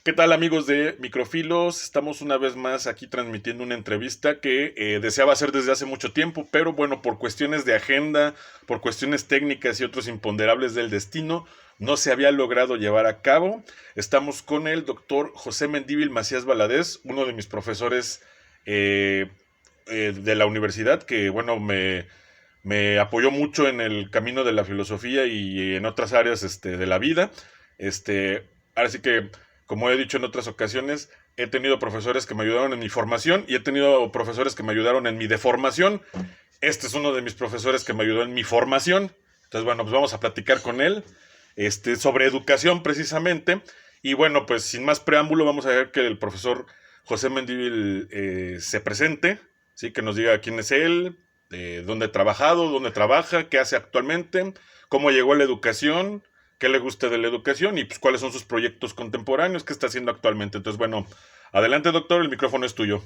¿Qué tal amigos de Microfilos? Estamos una vez más aquí transmitiendo una entrevista que deseaba hacer desde hace mucho tiempo, pero bueno, por cuestiones de agenda, por cuestiones técnicas y otros imponderables del destino, no se había logrado llevar a cabo. Estamos con el doctor José Mendívil Macías Valadez, uno de mis profesores eh, de la universidad, que bueno, me apoyó mucho en el camino de la filosofía y en otras áreas de la vida. Ahora sí que, como he dicho en otras ocasiones, he tenido profesores que me ayudaron en mi formación y he tenido profesores que me ayudaron en mi deformación. Este es uno de mis profesores que me ayudó en mi formación. Entonces, bueno, pues vamos a platicar con él sobre educación precisamente. Y bueno, pues sin más preámbulo, vamos a ver que el profesor José Mendívil se presente, ¿sí? Que nos diga quién es él, dónde ha trabajado, dónde trabaja, qué hace actualmente, cómo llegó a la educación, qué le gusta de la educación y pues cuáles son sus proyectos contemporáneos, qué está haciendo actualmente. Entonces, bueno, adelante doctor, el micrófono es tuyo.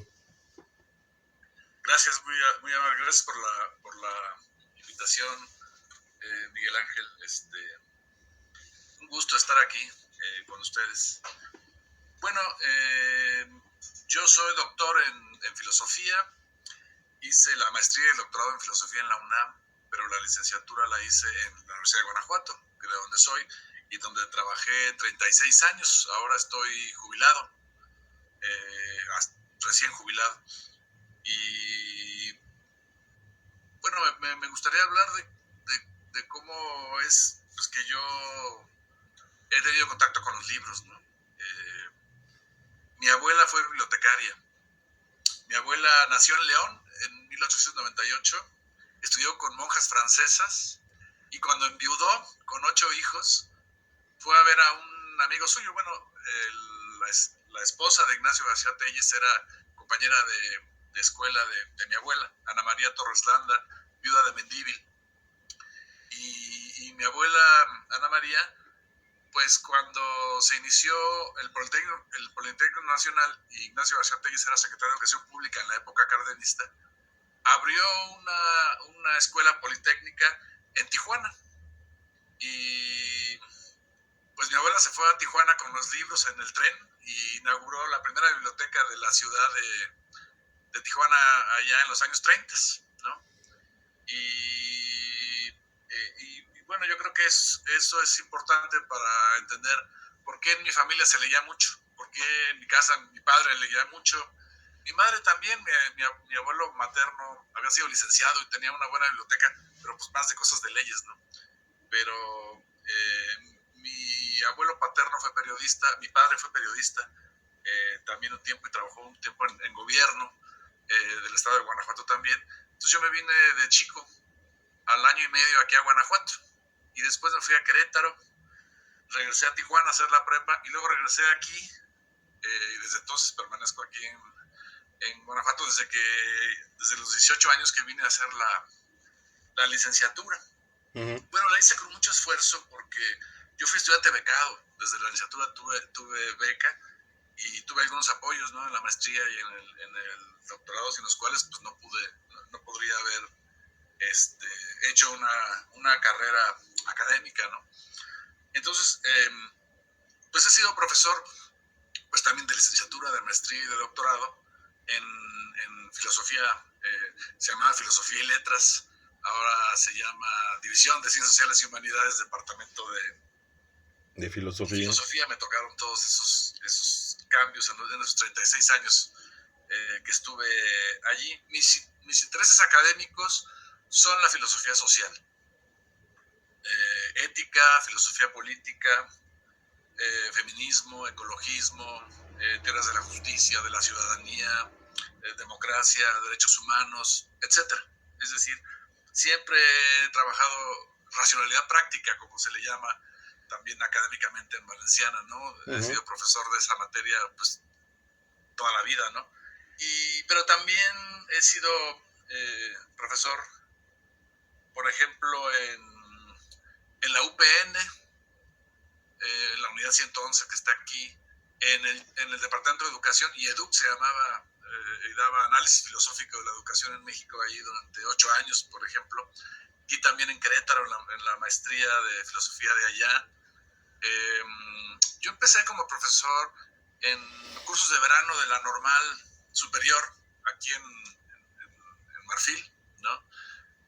Gracias, muy amable. Gracias por la invitación, Miguel Ángel. Un gusto estar aquí con ustedes. Bueno, yo soy doctor en filosofía. Hice la maestría y el doctorado en filosofía en la UNAM, pero la licenciatura la hice en la Universidad de Guanajuato, que es de donde soy, y donde trabajé 36 años. Ahora estoy jubilado, recién jubilado. Y bueno, me gustaría hablar de cómo es pues, que yo he tenido contacto con los libros, ¿no? Mi abuela fue bibliotecaria. Mi abuela nació en León en 1898, estudió con monjas francesas y cuando enviudó con 8 hijos, fue a ver a un amigo suyo. Bueno, la esposa de Ignacio García Telles era compañera de escuela de mi abuela, Ana María Torres Landa, viuda de Mendívil. Y mi abuela Ana María, pues cuando se inició el Politécnico Nacional y Ignacio García Telles era secretario de Educación Pública en la época cardenista, abrió una escuela politécnica en Tijuana. Y pues mi abuela se fue a Tijuana con los libros en el tren y inauguró la primera biblioteca de la ciudad de Tijuana allá en los años 30, ¿no? Y bueno, yo creo que eso es importante para entender por qué en mi familia se leía mucho, por qué en mi casa mi padre leía mucho. Mi madre también, mi abuelo materno había sido licenciado y tenía una buena biblioteca, pero pues más de cosas de leyes, ¿no? Pero mi abuelo paterno fue periodista, mi padre fue periodista también un tiempo y trabajó un tiempo en gobierno del estado de Guanajuato también. Entonces yo me vine de chico al año y medio aquí a Guanajuato y después me fui a Querétaro, regresé a Tijuana a hacer la prepa y luego regresé aquí y desde entonces permanezco aquí en Guanajuato desde los 18 años que vine a hacer la licenciatura. Uh-huh. Bueno, la hice con mucho esfuerzo porque yo fui estudiante becado. Desde la licenciatura tuve beca y tuve algunos apoyos, ¿no? En la maestría y en el doctorado, sin los cuales pues no podría haber hecho una carrera académica, ¿no? Entonces, pues he sido profesor, pues también de licenciatura, de maestría y de doctorado en filosofía, se llamaba Filosofía y Letras, ahora se llama División de Ciencias Sociales y Humanidades, Departamento De de filosofía. Filosofía. Me tocaron todos esos cambios en esos 36 años que estuve allí. Mis intereses académicos son la filosofía social, ética, filosofía política, feminismo, ecologismo, teorías de la justicia, de la ciudadanía, democracia, derechos humanos, etcétera. Es decir, siempre he trabajado racionalidad práctica, como se le llama también académicamente en valenciana, ¿no? Uh-huh. He sido profesor de esa materia pues toda la vida, ¿no? Pero también he sido profesor, por ejemplo, en la UPN, la unidad 111 que está aquí, en el Departamento de Educación, y EDUC se llamaba, y daba análisis filosófico de la educación en México ahí durante 8 años, por ejemplo, y también en Querétaro, en la maestría de filosofía de allá. Yo empecé como profesor en cursos de verano de la normal superior, aquí en Marfil, ¿no?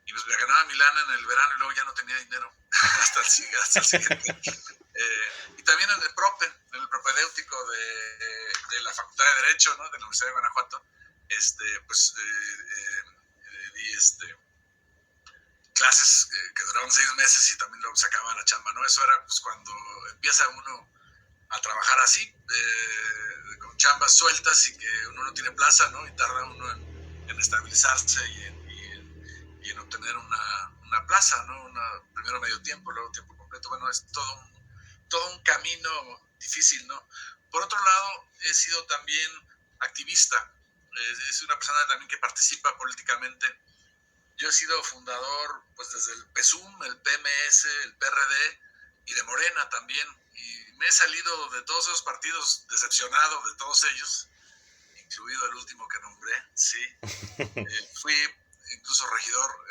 Y pues me ganaba mi lana en el verano y luego ya no tenía dinero hasta el siguiente. Y también en el prope, en el propedéutico de la Facultad de Derecho, ¿no? De la Universidad de Guanajuato, pues di clases que duraban 6 meses y también luego se acababa la chamba, ¿no? Eso era pues cuando empieza uno a trabajar así, con chambas sueltas y que uno no tiene plaza, ¿no? Y tarda uno en estabilizarse y en obtener una plaza, ¿no? Primero medio tiempo, luego tiempo completo. Bueno, es todo un camino difícil, ¿no? Por otro lado, he sido también activista. Es una persona también que participa políticamente. Yo he sido fundador, pues desde el PSUM, el PMS, el PRD y de Morena también. Y me he salido de todos esos partidos decepcionado de todos ellos, incluido el último que nombré, sí. Fui incluso regidor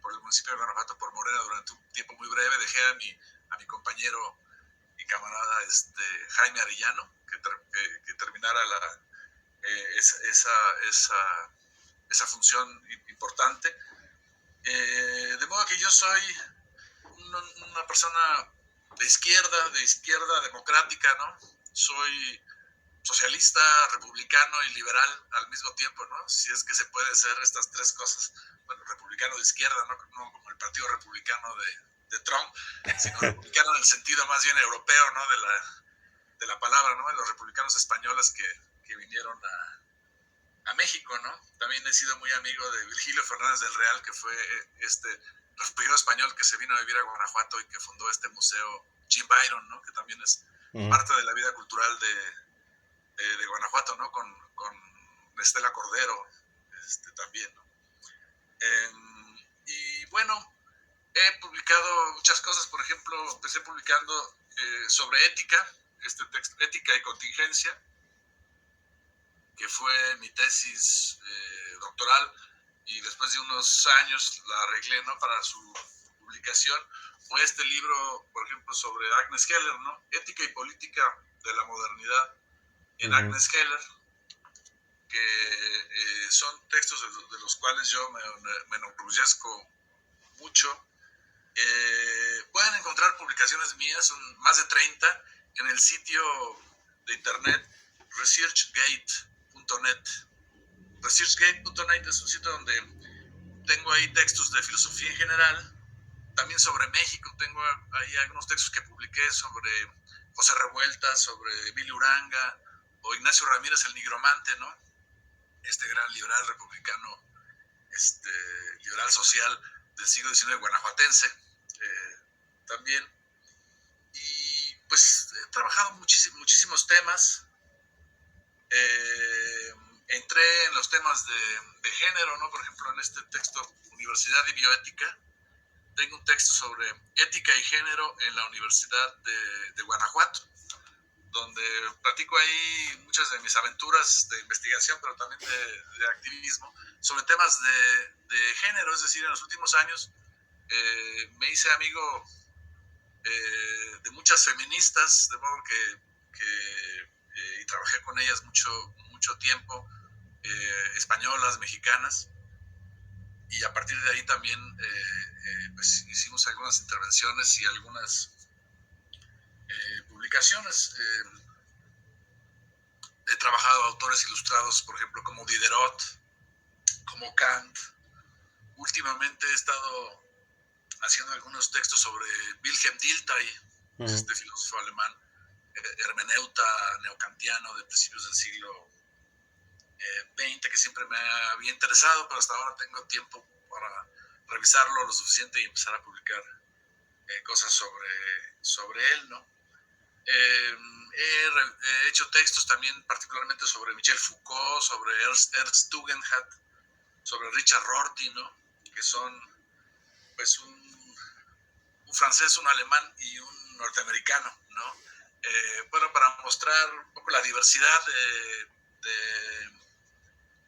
por el municipio de Guanajuato por Morena durante un tiempo muy breve. Dejé a mi compañero y camarada Jaime Arellano que terminara esa función importante. De modo que yo soy una persona de izquierda democrática, ¿no? Soy socialista, republicano y liberal al mismo tiempo, ¿no? Si es que se puede hacer estas tres cosas. Bueno, republicano de izquierda, no como el Partido Republicano de Trump, sino republicano en el sentido más bien europeo, ¿no? De la palabra, ¿no? De los republicanos españoles que vinieron a México, ¿no? También he sido muy amigo de Virgilio Fernández del Real, que fue refugiado español que se vino a vivir a Guanajuato y que fundó este museo Jim Byron, ¿no? Que también es parte de la vida cultural de Guanajuato, ¿no? Con Estela Cordero también, ¿no? Y bueno, he publicado muchas cosas. Por ejemplo, empecé publicando sobre ética, texto, Ética y Contingencia, que fue mi tesis doctoral, y después de unos años la arreglé, ¿no? Para su publicación. Fue este libro, por ejemplo, sobre Agnes Heller, ¿no? Ética y Política de la Modernidad en Agnes Heller, que son textos de los cuales yo me enorgullezco mucho. Pueden encontrar publicaciones mías, son más de 30, en el sitio de internet researchgate.net. Researchgate.net es un sitio donde tengo ahí textos de filosofía en general, también sobre México. Tengo ahí algunos textos que publiqué sobre José Revuelta, sobre Billy Uranga o Ignacio Ramírez el Nigromante, ¿no? Este gran liberal republicano, liberal social del siglo XIX guanajuatense, también. Y pues he trabajado muchísimos temas. Entré en los temas de género, ¿no? Por ejemplo, en este texto, Universidad y Bioética, tengo un texto sobre ética y género en la Universidad de Guanajuato, donde platico ahí muchas de mis aventuras de investigación, pero también de activismo, sobre temas de género. Es decir, en los últimos años me hice amigo de muchas feministas, de modo y trabajé con ellas mucho tiempo, españolas, mexicanas, y a partir de ahí también pues hicimos algunas intervenciones y algunas publicaciones. He trabajado autores ilustrados, por ejemplo, como Diderot, como Kant. Últimamente he estado haciendo algunos textos sobre Wilhelm Dilthey, este filósofo alemán, hermeneuta neocantiano de principios del siglo XX, que siempre me había interesado, pero hasta ahora tengo tiempo para revisarlo lo suficiente y empezar a publicar cosas sobre él, ¿no? He hecho textos también particularmente sobre Michel Foucault, sobre Ernst Tugendhat, sobre Richard Rorty, ¿no? Que son pues un francés, un alemán y un norteamericano, ¿no? Bueno, para mostrar un poco la diversidad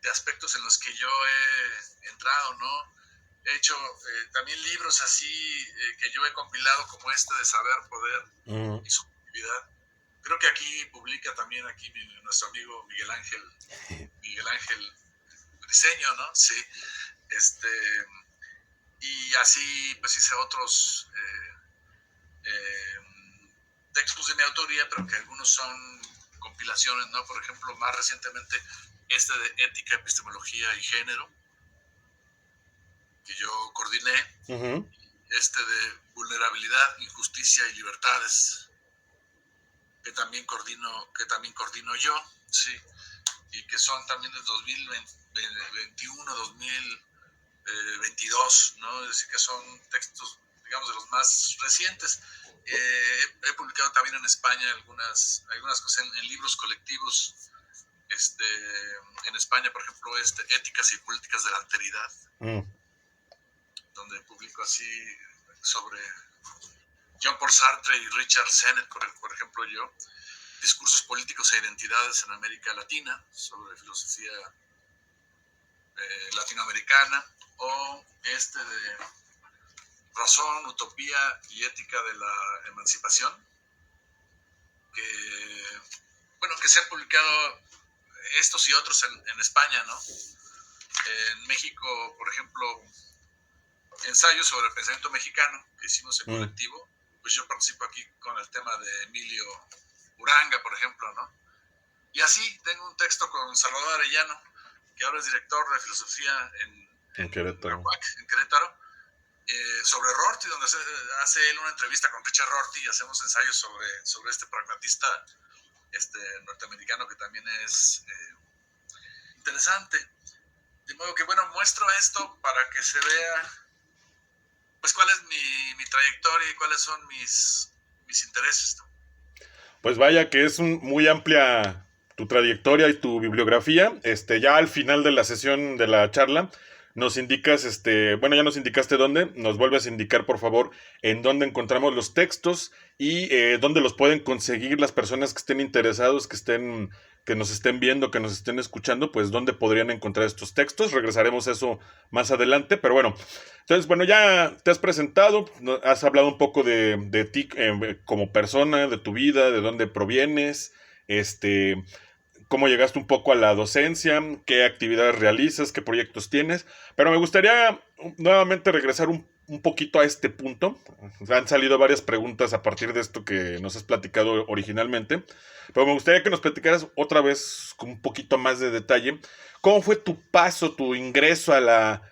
de aspectos en los que yo he entrado, ¿no? He hecho también libros así que yo he compilado, como este de Saber, Poder y Subjetividad, Creo que aquí publica también nuestro amigo Miguel Ángel Briseño, ¿no? Sí. Este, y así pues hice otros textos de mi autoría, pero que algunos son compilaciones, ¿no? Por ejemplo, más recientemente de Ética, Epistemología y Género, que yo coordiné, Uh-huh. de Vulnerabilidad, Injusticia y Libertades, que también coordino yo, sí, y que son también del 2021, 2022, ¿no? Es decir, que son textos, digamos, de los más recientes. He publicado también en España algunas cosas en libros colectivos, en España, por ejemplo, Éticas y Políticas de la Alteridad, donde publico así sobre Jean-Paul Sartre y Richard Sennett, por ejemplo, yo, discursos políticos e identidades en América Latina, sobre filosofía latinoamericana, o de Razón, Utopía y Ética de la Emancipación, que se han publicado estos y otros en España, ¿no? En México, por ejemplo, ensayos sobre el pensamiento mexicano que hicimos en colectivo, pues yo participo aquí con el tema de Emilio Uranga, por ejemplo, ¿no? Y así tengo un texto con Salvador Arellano, que ahora es director de filosofía en Querétaro. en Querétaro, sobre Rorty, donde hace él una entrevista con Richard Rorty y hacemos ensayos sobre este pragmatista norteamericano que también es interesante. De modo que, bueno, muestro esto para que se vea pues cuál es mi trayectoria y cuáles son mis intereses, ¿no? Pues vaya que es muy amplia tu trayectoria y tu bibliografía. Ya al final de la sesión de la charla nos indicas, bueno, ya nos indicaste dónde, nos vuelves a indicar por favor en dónde encontramos los textos y dónde los pueden conseguir las personas que estén interesados, que nos estén viendo, que nos estén escuchando, pues dónde podrían encontrar estos textos. Regresaremos a eso más adelante, pero bueno. Entonces, bueno, ya te has presentado, has hablado un poco de ti como persona, de tu vida, de dónde provienes, cómo llegaste un poco a la docencia, qué actividades realizas, qué proyectos tienes. Pero me gustaría nuevamente regresar un poquito a este punto. Han salido varias preguntas a partir de esto que nos has platicado originalmente. Pero me gustaría que nos platicaras otra vez con un poquito más de detalle. ¿Cómo fue tu paso, tu ingreso a la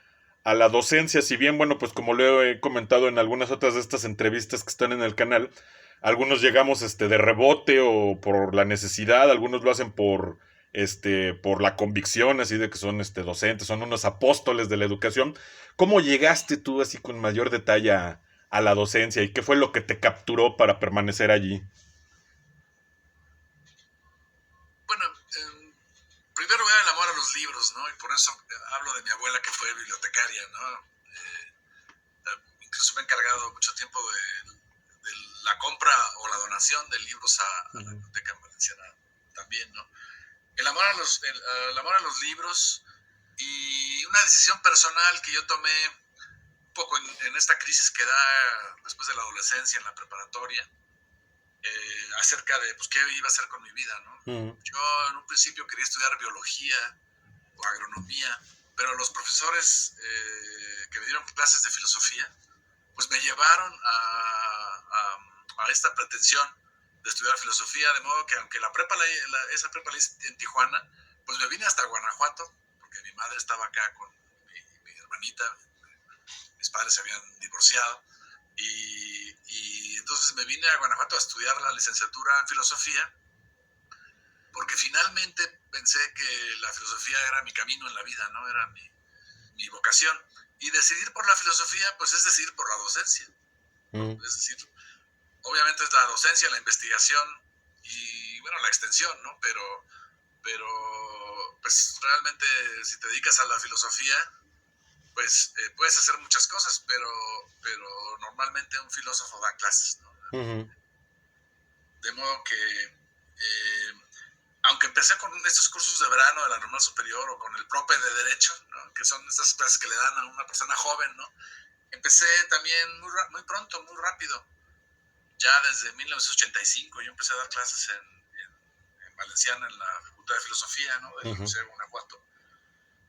docencia? Si bien, bueno, pues como lo he comentado en algunas otras de estas entrevistas que están en el canal, algunos llegamos de rebote o por la necesidad, algunos lo hacen por la convicción, así de que son docentes, son unos apóstoles de la educación. ¿Cómo llegaste tú así con mayor detalle a la docencia y qué fue lo que te capturó para permanecer allí? Bueno, primero era el amor a los libros, ¿no? Y por eso hablo de mi abuela que fue bibliotecaria, ¿no? Incluso me he encargado mucho tiempo de la compra o la donación de libros a la Biblioteca Valenciana también, ¿no? El amor a los libros y una decisión personal que yo tomé un poco en esta crisis que da después de la adolescencia, en la preparatoria, acerca de pues, qué iba a hacer con mi vida, ¿no? Yo en un principio quería estudiar biología o agronomía, pero los profesores que me dieron clases de filosofía, pues me llevaron a esta pretensión de estudiar filosofía, de modo que aunque esa prepa la hice en Tijuana, pues me vine hasta Guanajuato, porque mi madre estaba acá con mi hermanita, mis padres se habían divorciado, y entonces me vine a Guanajuato a estudiar la licenciatura en filosofía, porque finalmente pensé que la filosofía era mi camino en la vida, ¿no? Era mi vocación. Y decidir por la filosofía, pues es decidir por la docencia, ¿no? Es decir, obviamente es la docencia, la investigación y, bueno, la extensión, ¿no? Pero pues realmente si te dedicas a la filosofía, pues puedes hacer muchas cosas, pero normalmente un filósofo da clases, ¿no? De modo que, aunque empecé con estos cursos de verano de la normal superior o con el prope de derecho, ¿no? Que son estas clases que le dan a una persona joven, ¿no? Empecé también muy pronto, muy rápido. ya desde 1985 yo empecé a dar clases en Valenciana, en la Facultad de Filosofía, ¿no? De la Universidad de Guanajuato.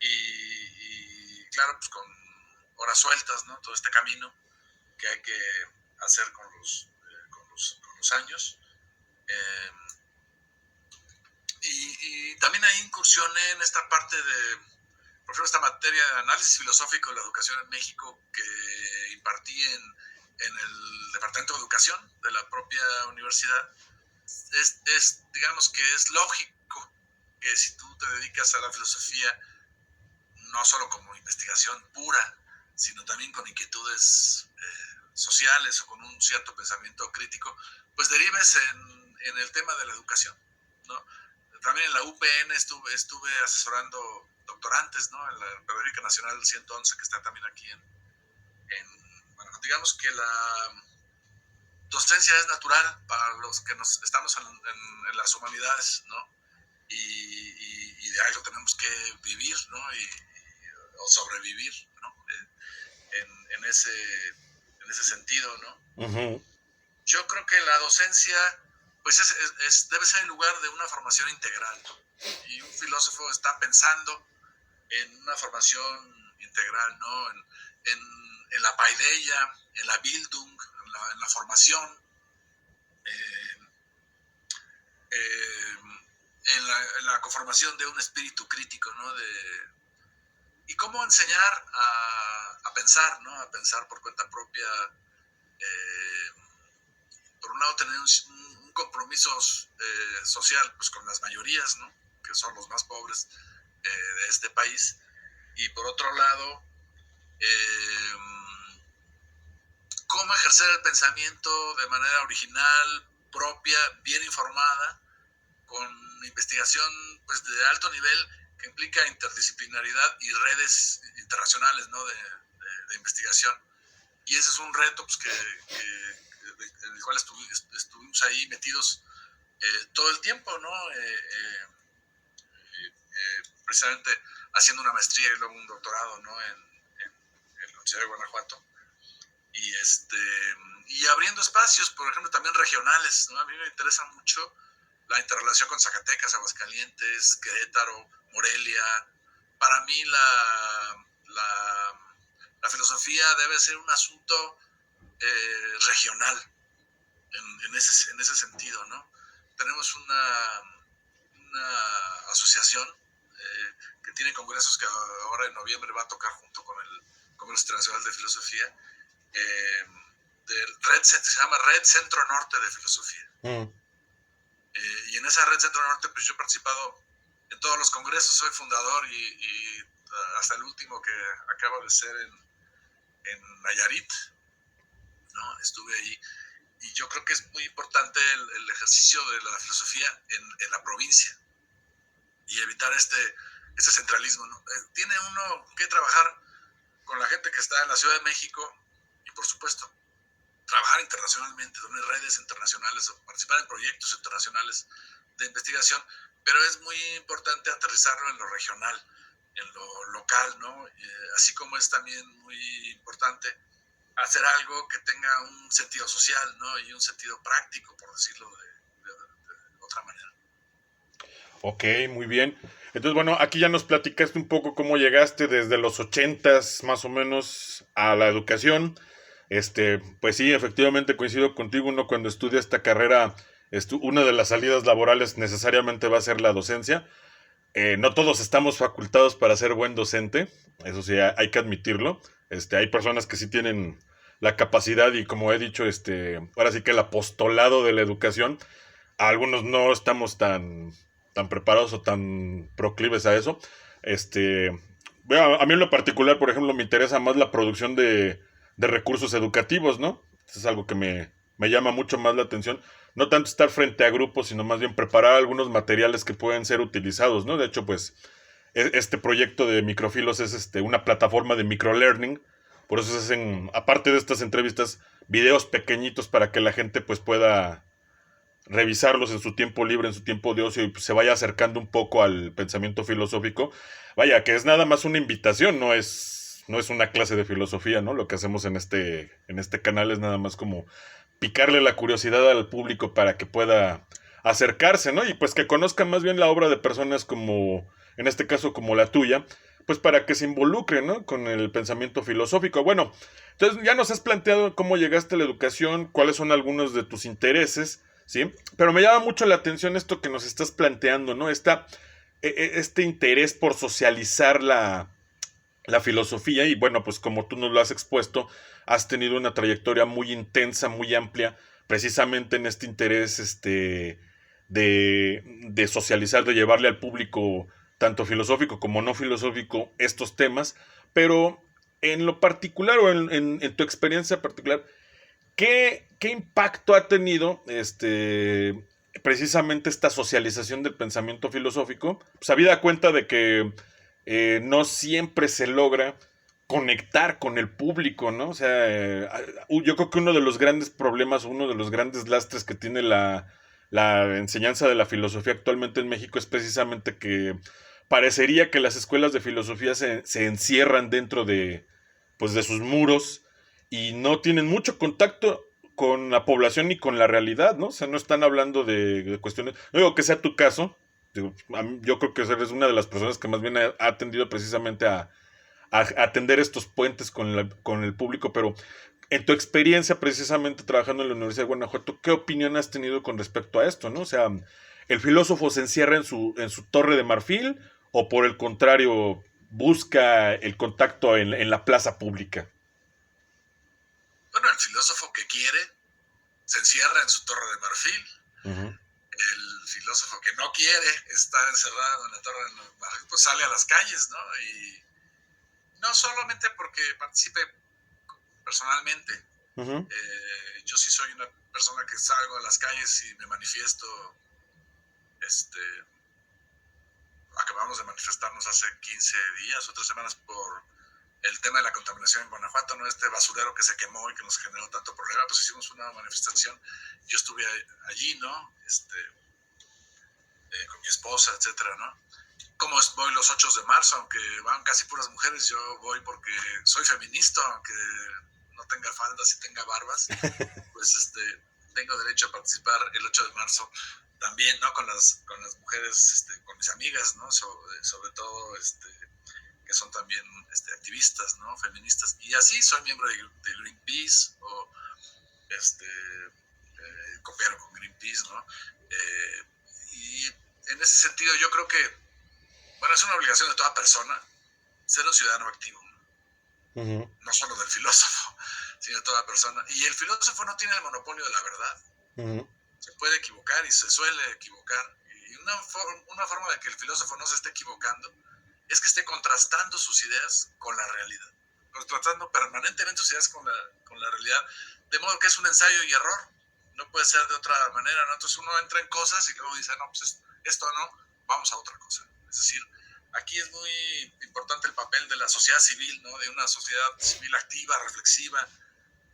Y claro, pues con horas sueltas, ¿no? Todo este camino que hay que hacer con los años. Y también ahí incursioné en esta parte de, por ejemplo, esta materia de análisis filosófico de la educación en México que impartí en el Departamento de Educación de la propia universidad. Digamos que es lógico que si tú te dedicas a la filosofía, no solo como investigación pura, sino también con inquietudes sociales o con un cierto pensamiento crítico, pues derives en el tema de la educación, ¿no? También en la UPN estuve asesorando doctorantes, ¿no? En la Pedagógica Nacional 111, que está también aquí bueno, digamos que la docencia es natural para los que estamos en las humanidades, ¿no? Y de algo tenemos que vivir, ¿no? O sobrevivir, ¿no? En ese sentido, ¿no? Uh-huh. Yo creo que la docencia, pues debe ser el lugar de una formación integral, ¿no? Y un filósofo está pensando en una formación integral, ¿no? En la paideia, en la Bildung, en la formación, en la conformación de un espíritu crítico, ¿no? Y cómo enseñar a pensar, ¿no? A pensar por cuenta propia. Por un lado, tener un compromiso social, pues, con las mayorías, ¿no? Que son los más pobres de este país. Y por otro lado, cómo ejercer el pensamiento de manera original, propia, bien informada, con investigación, pues, de alto nivel, que implica interdisciplinaridad y redes internacionales, ¿no? de investigación. Y ese es un reto, pues, en el cual estuvimos ahí metidos todo el tiempo, ¿no? Precisamente haciendo una maestría y luego un doctorado, ¿no? En la Universidad de Guanajuato. Y abriendo espacios, por ejemplo, también regionales, ¿no? A mí me interesa mucho la interrelación con Zacatecas, Aguascalientes, Querétaro, Morelia. Para mí la filosofía debe ser un asunto regional en ese sentido, ¿no? Tenemos una asociación que tiene congresos que ahora en noviembre va a tocar junto con el Congreso Internacional de Filosofía, se llama Red Centro Norte de Filosofía. Y en esa Red Centro Norte, pues yo he participado en todos los congresos, soy fundador y hasta el último que acaba de ser en Nayarit, ¿no? Estuve ahí. Y yo creo que es muy importante el ejercicio de la filosofía en la provincia y evitar este centralismo, ¿no? Tiene uno que trabajar con la gente que está en la Ciudad de México y, por supuesto, trabajar internacionalmente, tener redes internacionales o participar en proyectos internacionales de investigación, pero es muy importante aterrizarlo en lo regional, en lo local, ¿no? Así como es también muy importante hacer algo que tenga un sentido social, ¿no? Y un sentido práctico, por decirlo de otra manera. Ok, muy bien. Entonces, bueno, aquí ya nos platicaste un poco cómo llegaste desde los 80s más o menos a la educación. Pues sí, efectivamente coincido contigo, uno cuando estudia esta carrera, una de las salidas laborales necesariamente va a ser la docencia. No todos estamos facultados para ser buen docente, eso sí, hay que admitirlo. Hay personas que sí tienen la capacidad y, como he dicho, ahora sí que el apostolado de la educación, algunos no estamos tan preparados o tan proclives a eso. A mí en lo particular, por ejemplo, me interesa más la producción de recursos educativos, ¿no? Eso es algo que me llama mucho más la atención. No tanto estar frente a grupos, sino más bien preparar algunos materiales que pueden ser utilizados, ¿no? De hecho, pues, este proyecto de Microfilos es una plataforma de microlearning. Por eso se hacen, aparte de estas entrevistas, videos pequeñitos para que la gente pues pueda revisarlos en su tiempo libre, en su tiempo de ocio y pues, se vaya acercando un poco al pensamiento filosófico. Vaya, que es nada más una invitación, no es una clase de filosofía, ¿no? Lo que hacemos en este canal es nada más como picarle la curiosidad al público para que pueda acercarse, ¿no? Y pues que conozcan más bien la obra de personas como, en este caso como la tuya, pues para que se involucre, ¿no? Con el pensamiento filosófico. Bueno, entonces ya nos has planteado cómo llegaste a la educación, cuáles son algunos de tus intereses, ¿sí? Pero me llama mucho la atención esto que nos estás planteando, ¿no? Este interés por socializar la filosofía y bueno, pues como tú nos lo has expuesto, has tenido una trayectoria muy intensa, muy amplia, precisamente en este interés de socializar, de llevarle al público, tanto filosófico como no filosófico, estos temas, pero en lo particular o en tu experiencia particular, ¿qué impacto ha tenido precisamente esta socialización del pensamiento filosófico? Pues habida cuenta de que no siempre se logra conectar con el público, ¿no? O sea, yo creo que uno de los grandes problemas, uno de los grandes lastres que tiene la enseñanza de la filosofía actualmente en México es precisamente que parecería que las escuelas de filosofía se encierran dentro pues de sus muros y no tienen mucho contacto con la población ni con la realidad, ¿no? O sea, no están hablando de cuestiones. No digo que sea tu caso. Digo, yo creo que eres una de las personas que más bien ha atendido precisamente a atender estos puentes con el público, pero en tu experiencia precisamente trabajando en la Universidad de Guanajuato, ¿qué opinión has tenido con respecto a esto, no? O sea, ¿el filósofo se encierra en su torre de marfil o por el contrario busca el contacto en la plaza pública? Bueno, el filósofo que quiere se encierra en su torre de marfil. Uh-huh. El filósofo que no quiere estar encerrado en la torre de marfil, pues sale a las calles, ¿no? Y no solamente porque participe personalmente. Uh-huh. Yo sí soy una persona que salgo a las calles y me manifiesto. Este, Acabamos de manifestarnos hace 15 días o 3 semanas por el tema de la contaminación en Guanajuato, ¿no? Este basurero que se quemó y que nos generó tanto problema, pues hicimos una manifestación. Yo estuve allí, ¿no? Con mi esposa, etcétera, ¿no? Como voy los 8 de marzo, aunque van casi puras mujeres, yo voy porque soy feminista, aunque no tenga faldas y tenga barbas, pues tengo derecho a participar el 8 de marzo también, ¿no? Con las mujeres, con mis amigas, ¿no? Sobre todo, que son también activistas, ¿no? Feministas. Y así soy miembro de Greenpeace o coopero con Greenpeace, ¿no? Y en ese sentido yo creo que, bueno, es una obligación de toda persona ser un ciudadano activo, Uh-huh. no solo del filósofo, sino de toda persona. Y el filósofo no tiene el monopolio de la verdad. Uh-huh. Se puede equivocar y se suele equivocar. Y una forma de que el filósofo no se esté equivocando es que esté contrastando sus ideas con la realidad, contrastando permanentemente sus ideas con la realidad, de modo que es un ensayo y error, no puede ser de otra manera, ¿no? Entonces uno entra en cosas y luego dice, no, pues esto no, vamos a otra cosa. Es decir, aquí es muy importante el papel de la sociedad civil, ¿no? De una sociedad civil activa, reflexiva,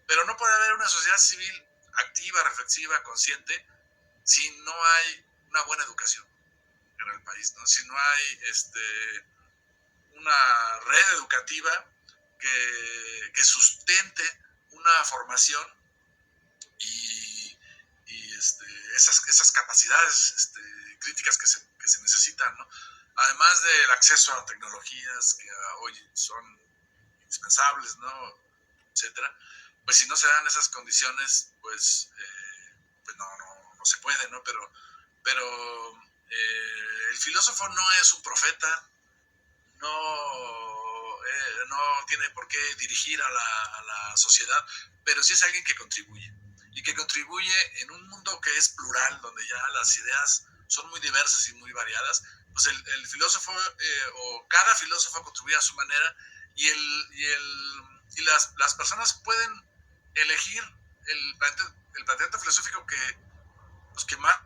pero no puede haber una sociedad civil activa, reflexiva, consciente, si no hay una buena educación en el país, ¿no? Si no hay una red educativa que sustente una formación y esas capacidades críticas que se necesitan, ¿no? Además del acceso a tecnologías que hoy son indispensables, ¿no? Etcétera. Pues si no se dan esas condiciones, pues no se puede, ¿no? Pero el filósofo no es un profeta, no tiene por qué dirigir a la sociedad, pero sí es alguien que contribuye. Y que contribuye en un mundo que es plural, donde ya las ideas son muy diversas y muy variadas, pues el filósofo o cada filósofo contribuye a su manera y las personas pueden elegir el planteamiento filosófico que más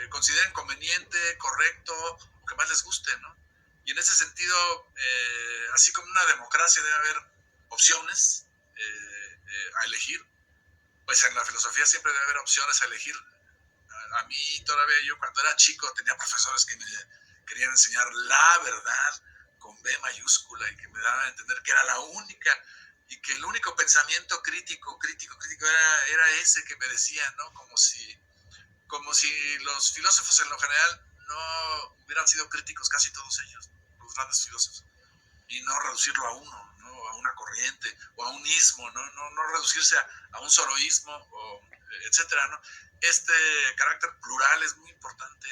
consideren conveniente, correcto, o que más les guste, ¿no? Y en ese sentido, así como una democracia debe haber opciones a elegir, pues en la filosofía siempre debe haber opciones a elegir. A mí todavía yo cuando era chico tenía profesores que me querían enseñar la verdad con B mayúscula y que me daban a entender que era la única. y que el único pensamiento crítico era ese que me decían, ¿no? Como si los filósofos en lo general no hubieran sido críticos, casi todos ellos, los grandes filósofos, y no reducirlo a uno, ¿no? A una corriente o a un ismo, no reducirse a un soloísmo, o, etcétera, ¿no? Este carácter plural es muy importante,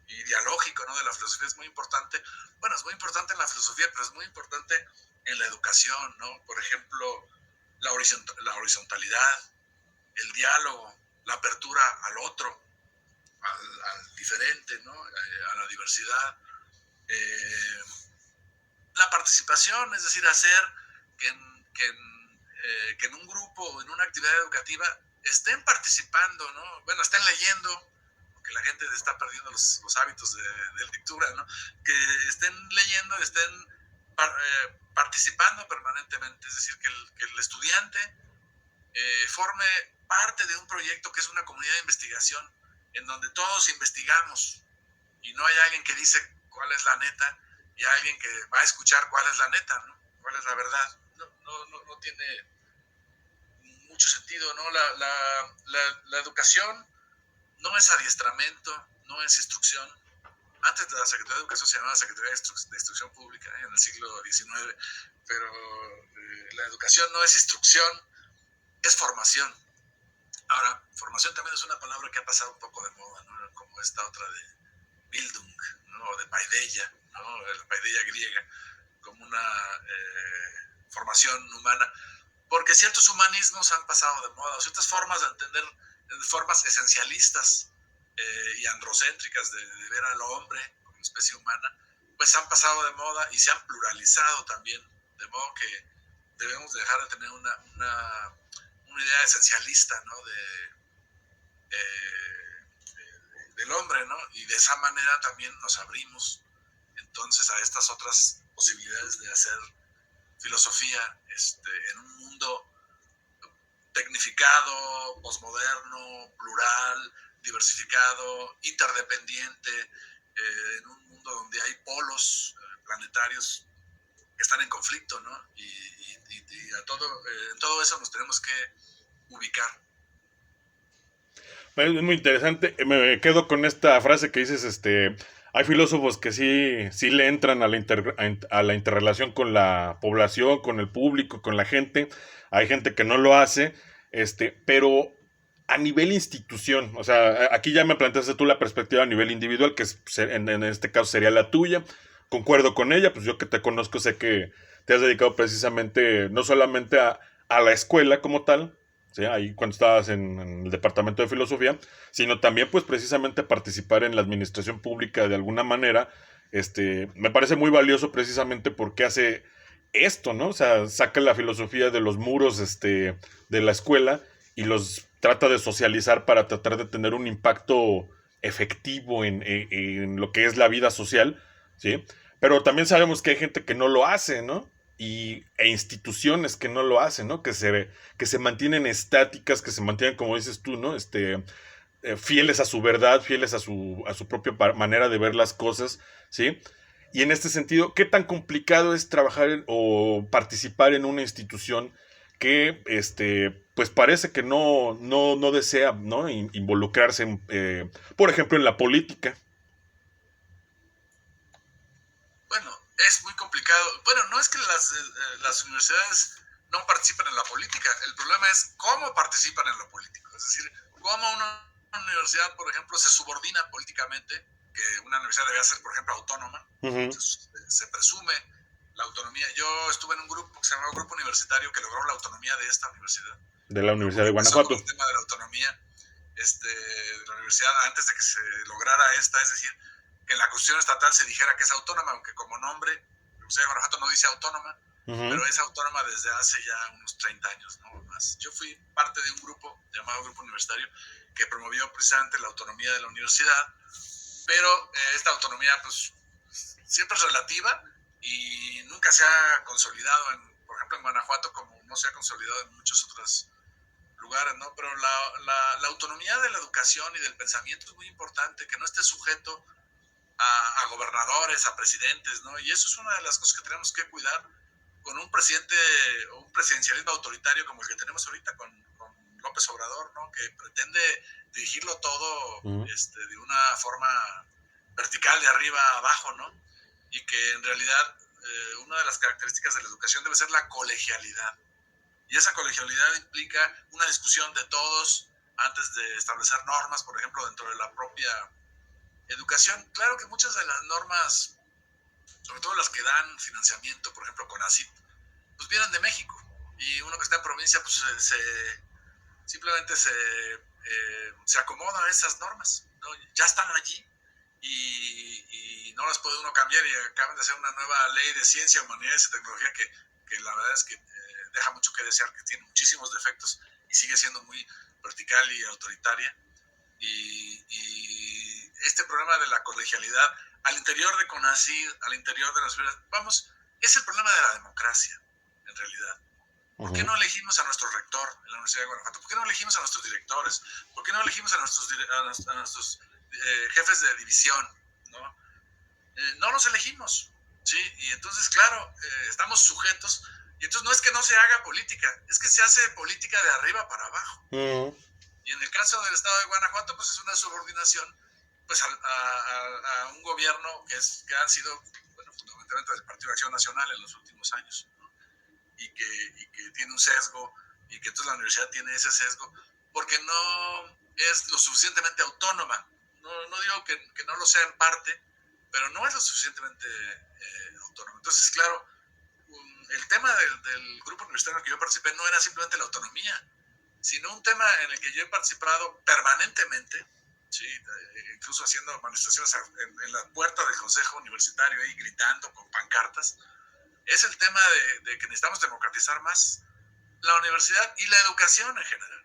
y dialógico, ¿no? De la filosofía es muy importante. Bueno, es muy importante en la filosofía, pero es muy importante en la educación, ¿no? Por ejemplo, la horizontalidad, el diálogo, la apertura al otro, al diferente, ¿no? A la diversidad. Eh, la participación, es decir, hacer que en un grupo o en una actividad educativa estén participando, ¿no? Bueno, estén leyendo, porque la gente está perdiendo los hábitos de lectura, ¿no? Que estén leyendo, estén participando permanentemente, es decir, que el estudiante forme parte de un proyecto que es una comunidad de investigación, en donde todos investigamos y no hay alguien que dice cuál es la neta y alguien que va a escuchar cuál es la neta, ¿no? Cuál es la verdad. No tiene mucho sentido, ¿no? La educación no es adiestramiento, no es instrucción. Antes de la Secretaría de Educación se llamaba Secretaría de Instrucción Pública, en el siglo XIX, pero la educación no es instrucción, es formación. Ahora, formación también es una palabra que ha pasado un poco de moda, ¿no? Como esta otra de Bildung, ¿no? De paideia, ¿no? La paideia griega, como una formación humana, porque ciertos humanismos han pasado de moda, ciertas formas de entender, formas esencialistas y androcéntricas de ver al hombre como especie humana, pues han pasado de moda y se han pluralizado también, de modo que debemos dejar de tener una idea esencialista, ¿no? Del hombre, ¿no? Y de esa manera también nos abrimos entonces a estas otras posibilidades de hacer filosofía en un mundo tecnificado, posmoderno, plural, diversificado, interdependiente, en un mundo donde hay polos planetarios que están en conflicto, ¿no? Y a en todo eso nos tenemos que ubicar. Es muy interesante. Me quedo con esta frase que dices, hay filósofos que sí le entran a a la interrelación con la población, con el público, con la gente. Hay gente que no lo hace, pero a nivel institución, o sea, aquí ya me planteaste tú la perspectiva a nivel individual, que en este caso sería la tuya. Concuerdo con ella, pues yo que te conozco sé que te has dedicado precisamente no solamente a la escuela como tal, ¿sí? Ahí cuando estabas en el departamento de filosofía, sino también pues precisamente participar en la administración pública de alguna manera, me parece muy valioso precisamente porque hace esto, ¿no? O sea, saca la filosofía de los muros, de la escuela y los trata de socializar para tratar de tener un impacto efectivo en lo que es la vida social, ¿sí? Pero también sabemos que hay gente que no lo hace, ¿no? E instituciones que no lo hacen, ¿no? Que se mantienen estáticas, que se mantienen, como dices tú, ¿no? Fieles a su verdad, fieles a su propia manera de ver las cosas, ¿sí? Y en este sentido, ¿qué tan complicado es trabajar o participar en una institución que, pues parece que no desea, ¿no? Involucrarse, por ejemplo, en la política? Bueno, es muy complicado. Bueno, no es que las universidades no participen en la política, el problema es cómo participan en lo político. Es decir, cómo una universidad, por ejemplo, se subordina políticamente, que una universidad debe ser, por ejemplo, autónoma. Uh-huh. Se presume la autonomía. Yo estuve en un grupo que se llamaba Grupo Universitario que logró la autonomía de esta universidad. De la ¿No? Universidad Porque de empezó con Guanajuato. el tema de la autonomía de la universidad antes de que se lograra esta, es decir, que en la Constitución estatal se dijera que es autónoma, aunque como nombre, la Universidad de Guanajuato no dice autónoma, Uh-huh. pero es autónoma desde hace ya unos 30 años, ¿no? Más. Yo fui parte de un grupo llamado Grupo Universitario que promovió precisamente la autonomía de la universidad, pero esta autonomía pues siempre es relativa y nunca se ha consolidado, por ejemplo, en Guanajuato, como no se ha consolidado en muchos otros lugares, ¿no? Pero la autonomía de la educación y del pensamiento es muy importante, que no esté sujeto a gobernadores, a presidentes, ¿no? Y eso es una de las cosas que tenemos que cuidar, con un presidente o un presidencialismo autoritario como el que tenemos ahorita con López Obrador, ¿no? Que pretende dirigirlo todo de una forma vertical de arriba a abajo, ¿no? Y que en realidad una de las características de la educación debe ser la colegialidad. Y esa colegialidad implica una discusión de todos antes de establecer normas, por ejemplo, dentro de la propia educación. Claro que muchas de las normas, sobre todo las que dan financiamiento, por ejemplo, CONACYT, pues vienen de México. Y uno que está en provincia, pues simplemente se acomoda a esas normas, ¿no? Ya están allí y no las puede uno cambiar, y acaban de hacer una nueva ley de ciencia, humanidades y tecnología que la verdad es que deja mucho que desear, que tiene muchísimos defectos y sigue siendo muy vertical y autoritaria. Y este problema de la colegialidad al interior de CONACYT, al interior de las universidades, vamos, es el problema de la democracia, en realidad. ¿Por qué no elegimos a nuestro rector en la Universidad de Guanajuato? ¿Por qué no elegimos a nuestros directores? ¿Por qué no elegimos a nuestros jefes de división? ¿No? No los elegimos, ¿sí? Y entonces, claro, estamos sujetos. Y entonces no es que no se haga política, es que se hace política de arriba para abajo. Y en el caso del estado de Guanajuato, pues es una subordinación pues a un gobierno que han sido, bueno, fundamentalmente del Partido de Acción Nacional en los últimos años, ¿no? y que tiene un sesgo, y que entonces la universidad tiene ese sesgo, porque no es lo suficientemente autónoma. No digo que no lo sea en parte, pero no es lo suficientemente autónoma. Entonces, claro, el tema del grupo universitario en el que yo participé no era simplemente la autonomía, sino un tema en el que yo he participado permanentemente, ¿sí? Incluso haciendo manifestaciones en la puerta del consejo universitario, ahí gritando con pancartas. Es el tema de que necesitamos democratizar más la universidad y la educación en general.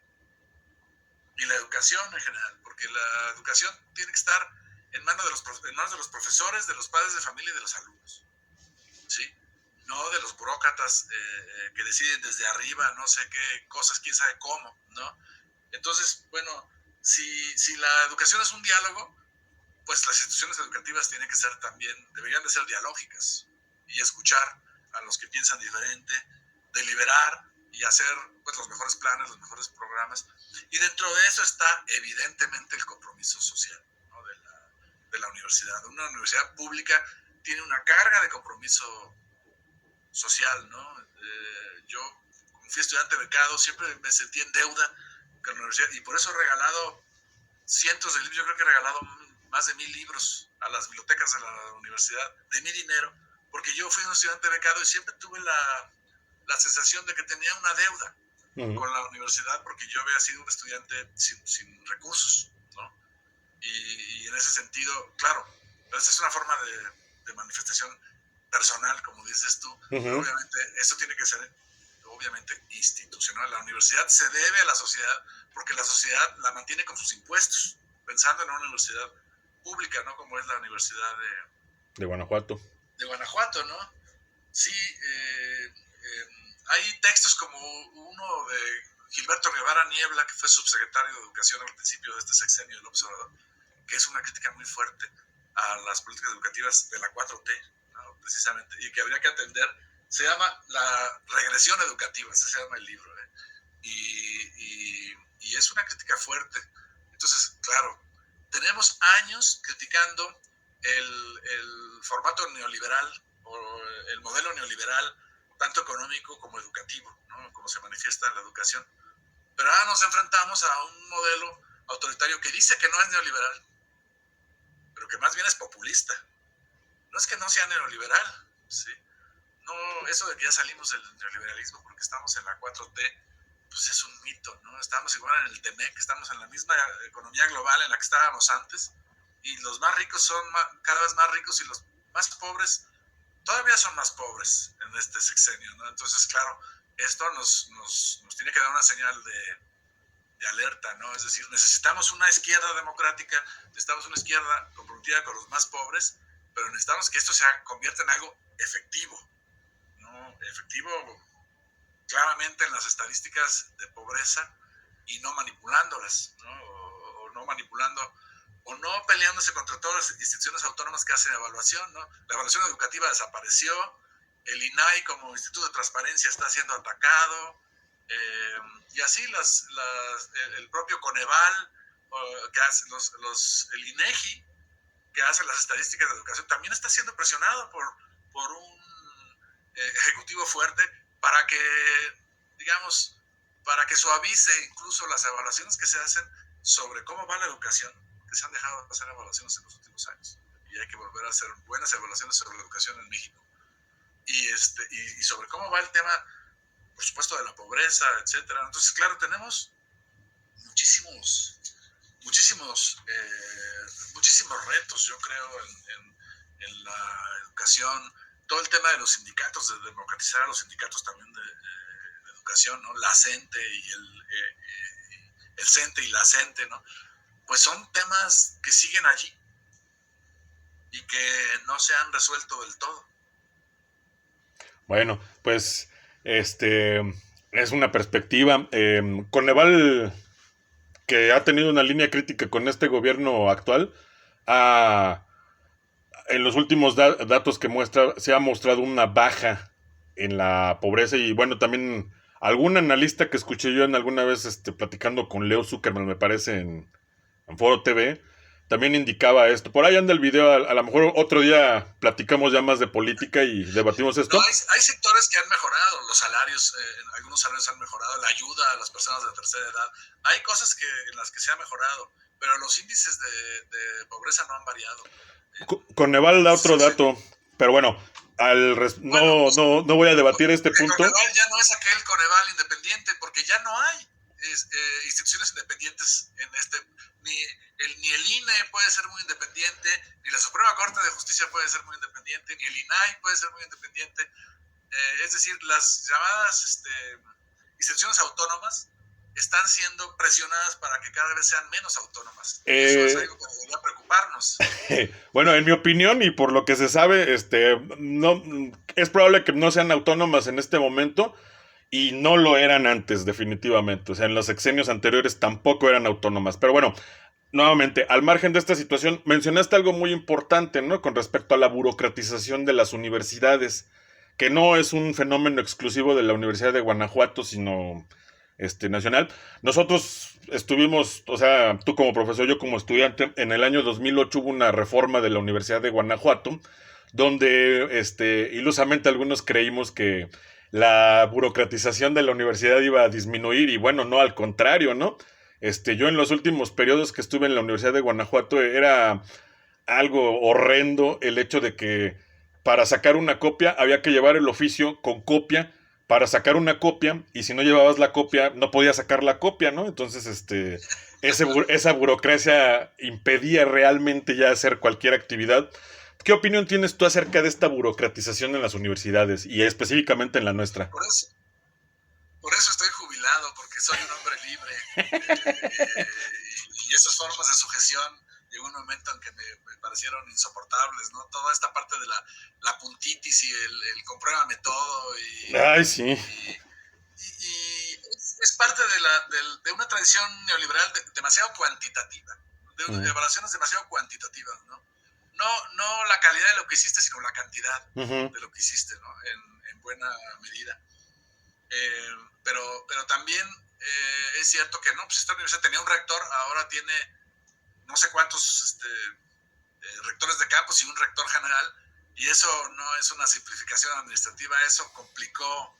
Y la educación en general, porque la educación tiene que estar en manos de los profesores, de los padres de familia y de los alumnos, ¿sí? No de los burócratas que deciden desde arriba, no sé qué cosas, quién sabe cómo, ¿no? Entonces, bueno, si la educación es un diálogo, pues las instituciones educativas tienen que ser también, deberían de ser dialógicas y escuchar a los que piensan diferente, deliberar y hacer pues los mejores planes, los mejores programas. Y dentro de eso está evidentemente el compromiso social, ¿no? de la universidad. Una universidad pública tiene una carga de compromiso social, ¿no? Yo, como fui estudiante becado, siempre me sentí en deuda con la universidad, y por eso he regalado cientos de libros. Yo creo que he regalado más de 1000 libros a las bibliotecas de la universidad, de mi dinero, porque yo fui un estudiante becado y siempre tuve la sensación de que tenía una deuda con la universidad, porque yo había sido un estudiante sin recursos, ¿no? Y en ese sentido, claro, esa es una forma de manifestación personal, como dices tú, pero obviamente eso tiene que ser obviamente institucional. La universidad se debe a la sociedad porque la sociedad la mantiene con sus impuestos, pensando en una universidad pública, ¿no? Como es la Universidad de Guanajuato. De Guanajuato, ¿no? Sí, hay textos como uno de Gilberto Guevara Niebla, que fue subsecretario de Educación al principio de este sexenio del observador, que es una crítica muy fuerte a las políticas educativas de la 4T, ¿no? Precisamente, y que habría que atender. Se llama La regresión educativa, ese se llama el libro, ¿eh? Y es una crítica fuerte. Entonces, claro, tenemos años criticando el formato neoliberal o el modelo neoliberal, tanto económico como educativo, ¿no? Como se manifiesta en la educación. Pero ahora nos enfrentamos a un modelo autoritario que dice que no es neoliberal, pero que más bien es populista. No es que no sea neoliberal, ¿sí? No, eso de que ya salimos del neoliberalismo porque estamos en la 4T, pues es un mito, ¿no? Estamos igual en el TEMEC, estamos en la misma economía global en la que estábamos antes, y los más ricos son cada vez más ricos, y los más pobres todavía son más pobres en este sexenio, ¿no? Entonces, claro, esto nos tiene que dar una señal de alerta, ¿no? Es decir, necesitamos una izquierda democrática, necesitamos una izquierda comprometida con los más pobres, pero necesitamos que esto se convierta en algo efectivo, ¿no? Efectivo claramente en las estadísticas de pobreza y no manipulándolas, ¿no? O no manipulando, o no peleándose contra todas las instituciones autónomas que hacen evaluación, ¿no? La evaluación educativa desapareció, el INAI como Instituto de Transparencia está siendo atacado, y así el propio Coneval, que hace el INEGI, que hace las estadísticas de educación, también está siendo presionado por un ejecutivo fuerte para que, digamos, para que suavice incluso las evaluaciones que se hacen sobre cómo va la educación, que se han dejado de hacer evaluaciones en los últimos años. Y hay que volver a hacer buenas evaluaciones sobre la educación en México. Y sobre cómo va el tema, por supuesto, de la pobreza, etcétera. Entonces, claro, tenemos muchísimos retos, yo creo, en la educación. Todo el tema de los sindicatos, de democratizar a los sindicatos también de educación, ¿no? La CENTE y el CENTE y la CENTE, ¿no? Pues son temas que siguen allí y que no se han resuelto del todo. Bueno, pues es una perspectiva. Coneval, que ha tenido una línea crítica con este gobierno actual, en los últimos datos que muestra, se ha mostrado una baja en la pobreza. Y bueno, también algún analista que escuché yo en alguna vez platicando con Leo Zuckerman, me parece, en Foro TV, también indicaba esto. Por ahí anda el video, a lo mejor otro día platicamos ya más de política y debatimos esto. No, hay sectores que han mejorado, los salarios, algunos salarios han mejorado, la ayuda a las personas de tercera edad. Hay cosas en las que se ha mejorado, pero los índices de pobreza no han variado. Coneval da otro dato, pero bueno, no voy a debatir este punto. Coneval ya no es aquel Coneval independiente, porque ya no hay instituciones independientes en ni el INE puede ser muy independiente, ni la Suprema Corte de Justicia puede ser muy independiente, ni el INAI puede ser muy independiente. Es decir, las llamadas instituciones autónomas están siendo presionadas para que cada vez sean menos autónomas. Eso es algo que debería preocuparnos. Bueno, en mi opinión y por lo que se sabe, no es probable que no sean autónomas en este momento y no lo eran antes, definitivamente. O sea, en los sexenios anteriores tampoco eran autónomas. Pero bueno, nuevamente, al margen de esta situación, mencionaste algo muy importante, ¿no? Con respecto a la burocratización de las universidades, que no es un fenómeno exclusivo de la Universidad de Guanajuato, sino nacional. Nosotros estuvimos, o sea, tú como profesor, yo como estudiante, en el año 2008 hubo una reforma de la Universidad de Guanajuato, donde ilusamente algunos creímos que la burocratización de la universidad iba a disminuir y bueno, no, al contrario, ¿no? Yo en los últimos periodos que estuve en la Universidad de Guanajuato era algo horrendo el hecho de que para sacar una copia había que llevar el oficio con copia para sacar una copia, y si no llevabas la copia no podías sacar la copia, ¿no? Entonces esa burocracia impedía realmente ya hacer cualquier actividad. ¿Qué opinión tienes tú acerca de esta burocratización en las universidades y específicamente en la nuestra? Por eso estoy jubilado, porque soy un hombre libre. Y esas formas de sujeción llegó un momento en que me parecieron insoportables, ¿no? Toda esta parte de la puntitis y el compruébame todo. Ay, sí. Y es parte de una tradición neoliberal demasiado cuantitativa, de evaluaciones demasiado cuantitativas, ¿no? No la calidad de lo que hiciste, sino la cantidad de lo que hiciste, ¿no? En buena medida. Pero también es cierto que no, pues esta universidad tenía un rector, ahora tiene no sé cuántos rectores de campus y un rector general, y eso no es una simplificación administrativa, eso complicó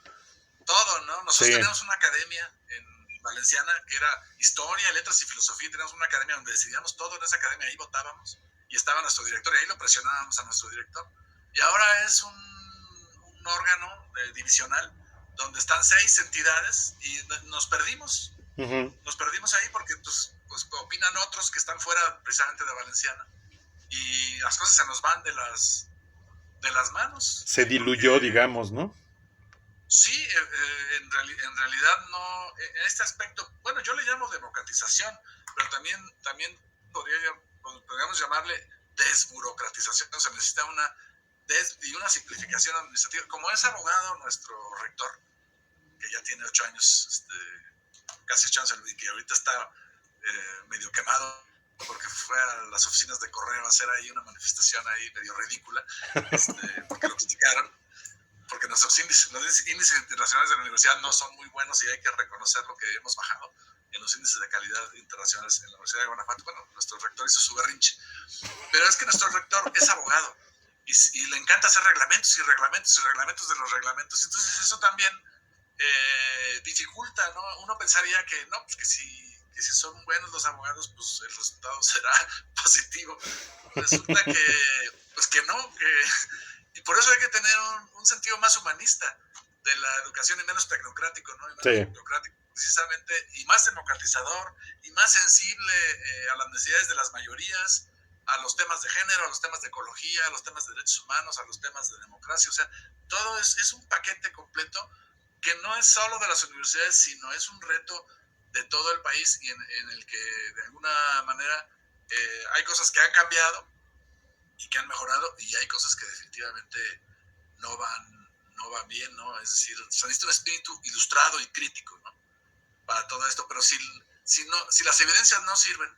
todo, ¿no? Nosotros tenemos una academia en Valenciana que era Historia, Letras y Filosofía, tenemos una academia donde decidíamos todo en esa academia, ahí votábamos, y estaba nuestro director, y ahí lo presionábamos a nuestro director, y ahora es un órgano divisional donde están 6 entidades y nos perdimos. Nos perdimos ahí porque pues opinan otros que están fuera precisamente de Valenciana y las cosas se nos van de las manos. Se diluyó, porque, digamos, ¿no? Sí, en realidad no, en este aspecto, bueno, yo le llamo democratización, pero también podríamos llamarle desburocratización. Se necesita una simplificación administrativa. Como es abogado nuestro rector, que ya tiene 8 años, casi 8 años, y que ahorita está medio quemado porque fue a las oficinas de correo a hacer ahí una manifestación ahí medio ridícula, porque lo criticaron. porque nuestros los índices internacionales de la universidad no son muy buenos y hay que reconocer lo que hemos bajado en los índices de calidad internacionales en la Universidad de Guanajuato. Bueno, nuestro rector hizo su berrinche, pero es que nuestro rector es abogado y le encanta hacer reglamentos y reglamentos y reglamentos de los reglamentos. Entonces eso también dificulta, ¿no? Uno pensaría que no, pues que si son buenos los abogados, pues el resultado será positivo. Resulta que no, y por eso hay que tener un sentido más humanista de la educación y menos tecnocrático, ¿no? Y menos burocrático, precisamente, y más democratizador, y más sensible a las necesidades de las mayorías, a los temas de género, a los temas de ecología, a los temas de derechos humanos, a los temas de democracia. O sea, todo es un paquete completo que no es solo de las universidades, sino es un reto de todo el país y en el que de alguna manera hay cosas que han cambiado y que han mejorado y hay cosas que definitivamente no van bien, ¿no? Es decir, se necesita un espíritu ilustrado y crítico, ¿no? Para todo esto, pero si las evidencias no sirven,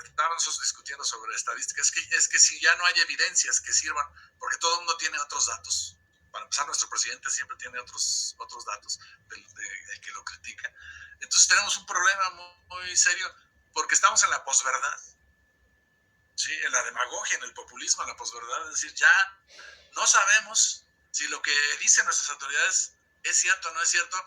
estábamos nosotros discutiendo sobre estadísticas, es que si ya no hay evidencias que sirvan, porque todo el mundo tiene otros datos. Para empezar, nuestro presidente siempre tiene otros datos del que lo critica. Entonces tenemos un problema muy serio porque estamos en la posverdad, ¿sí? En la demagogia, en el populismo, en la posverdad. Es decir, ya no sabemos si lo que dicen nuestras autoridades es cierto o no es cierto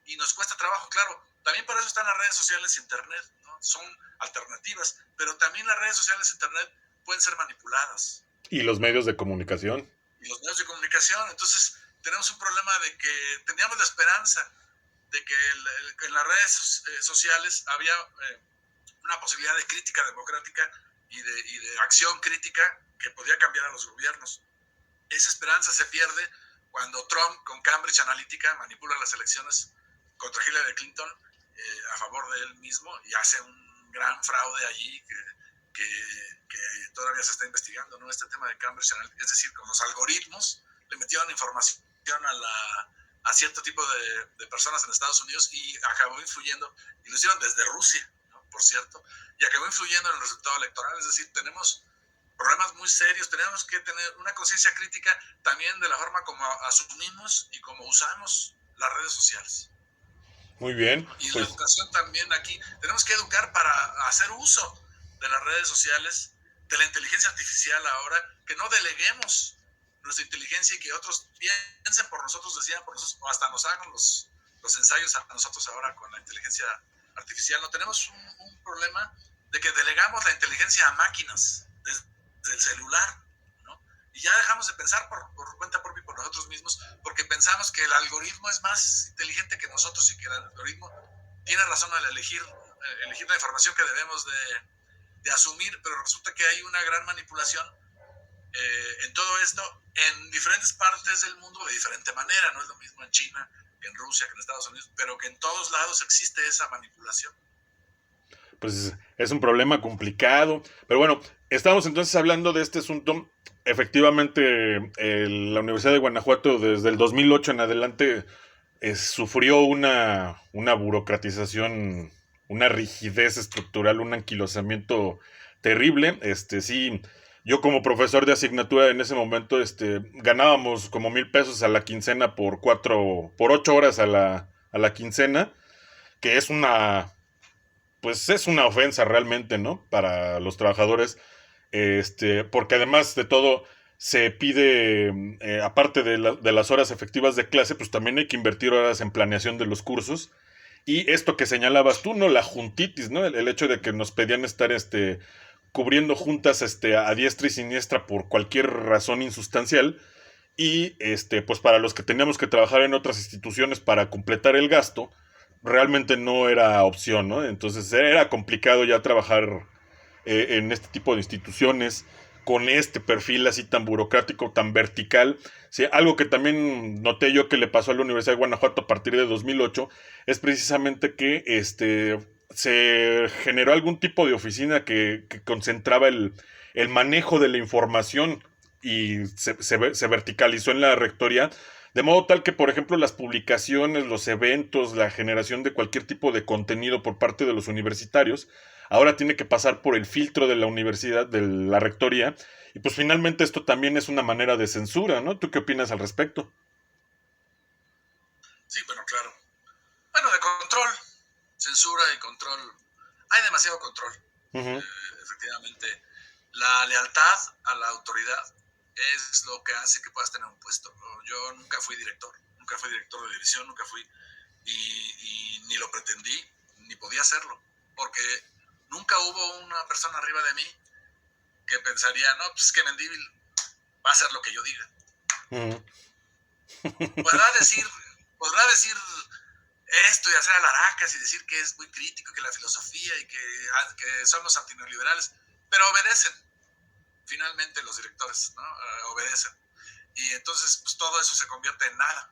y nos cuesta trabajo, claro. También por eso están las redes sociales e internet, ¿no? Son alternativas, pero también las redes sociales e internet pueden ser manipuladas. Y los medios de comunicación. Entonces tenemos un problema de que teníamos la esperanza de que en las redes sociales había una posibilidad de crítica democrática y de acción crítica que podía cambiar a los gobiernos. Esa esperanza se pierde cuando Trump con Cambridge Analytica manipula las elecciones contra Hillary Clinton a favor de él mismo y hace un gran fraude allí que todavía se está investigando, ¿no? Este tema de Cambridge Analytica, es decir, con los algoritmos le metieron información a cierto tipo de personas en Estados Unidos y acabó influyendo, y lo hicieron desde Rusia, ¿no? Por cierto, y acabó influyendo en el resultado electoral. Es decir, tenemos problemas muy serios, tenemos que tener una conciencia crítica también de la forma como asumimos y como usamos las redes sociales. Muy bien. Y la educación también aquí, tenemos que educar para hacer uso de las redes sociales, de la inteligencia artificial ahora, que no deleguemos nuestra inteligencia y que otros piensen por nosotros, decidan por nosotros, o hasta nos hagan los ensayos a nosotros ahora con la inteligencia artificial. No tenemos un problema de que delegamos la inteligencia a máquinas desde el celular, ¿no? Y ya dejamos de pensar por cuenta propia y por nosotros mismos, porque pensamos que el algoritmo es más inteligente que nosotros y que el algoritmo tiene razón al elegir la información que debemos de asumir, pero resulta que hay una gran manipulación en todo esto en diferentes partes del mundo de diferente manera. No es lo mismo en China que en Rusia, que en Estados Unidos, pero que en todos lados existe esa manipulación. Pues es un problema complicado, pero bueno, estamos entonces hablando de este asunto. Efectivamente, la Universidad de Guanajuato desde el 2008 en adelante sufrió una burocratización, una rigidez estructural, un anquilosamiento terrible. Sí, yo como profesor de asignatura en ese momento, ganábamos como 1,000 pesos a la quincena por 8 horas a la quincena, que es pues es una ofensa realmente, ¿no? Para los trabajadores, porque además de todo se pide, aparte de las horas efectivas de clase, pues también hay que invertir horas en planeación de los cursos. Y esto que señalabas tú, ¿no? La juntitis, ¿no? El hecho de que nos pedían estar, cubriendo juntas, a diestra y siniestra por cualquier razón insustancial. Y, pues para los que teníamos que trabajar en otras instituciones para completar el gasto, realmente no era opción, ¿no? Entonces era complicado ya trabajar en este tipo de instituciones con este perfil así tan burocrático, tan vertical. Sí, algo que también noté yo que le pasó a la Universidad de Guanajuato a partir de 2008 es precisamente que se generó algún tipo de oficina que concentraba el manejo de la información y se verticalizó en la rectoría. De modo tal que, por ejemplo, las publicaciones, los eventos, la generación de cualquier tipo de contenido por parte de los universitarios, ahora tiene que pasar por el filtro de la universidad, de la rectoría, y pues finalmente esto también es una manera de censura, ¿no? ¿Tú qué opinas al respecto? Sí, bueno, claro. Bueno, de control, censura y control. Hay demasiado control. Uh-huh. Efectivamente, la lealtad a la autoridad es lo que hace que puedas tener un puesto. Yo nunca fui director de división, nunca fui, y ni lo pretendí, ni podía hacerlo, porque nunca hubo una persona arriba de mí que pensaría, no, pues que Mendívil va a hacer lo que yo diga. Uh-huh. Podrá decir esto y hacer alaracas y decir que es muy crítico, que la filosofía y que somos antineoliberales, pero obedecen. Finalmente los directores, ¿no? Obedecen. Y entonces pues, todo eso se convierte en nada.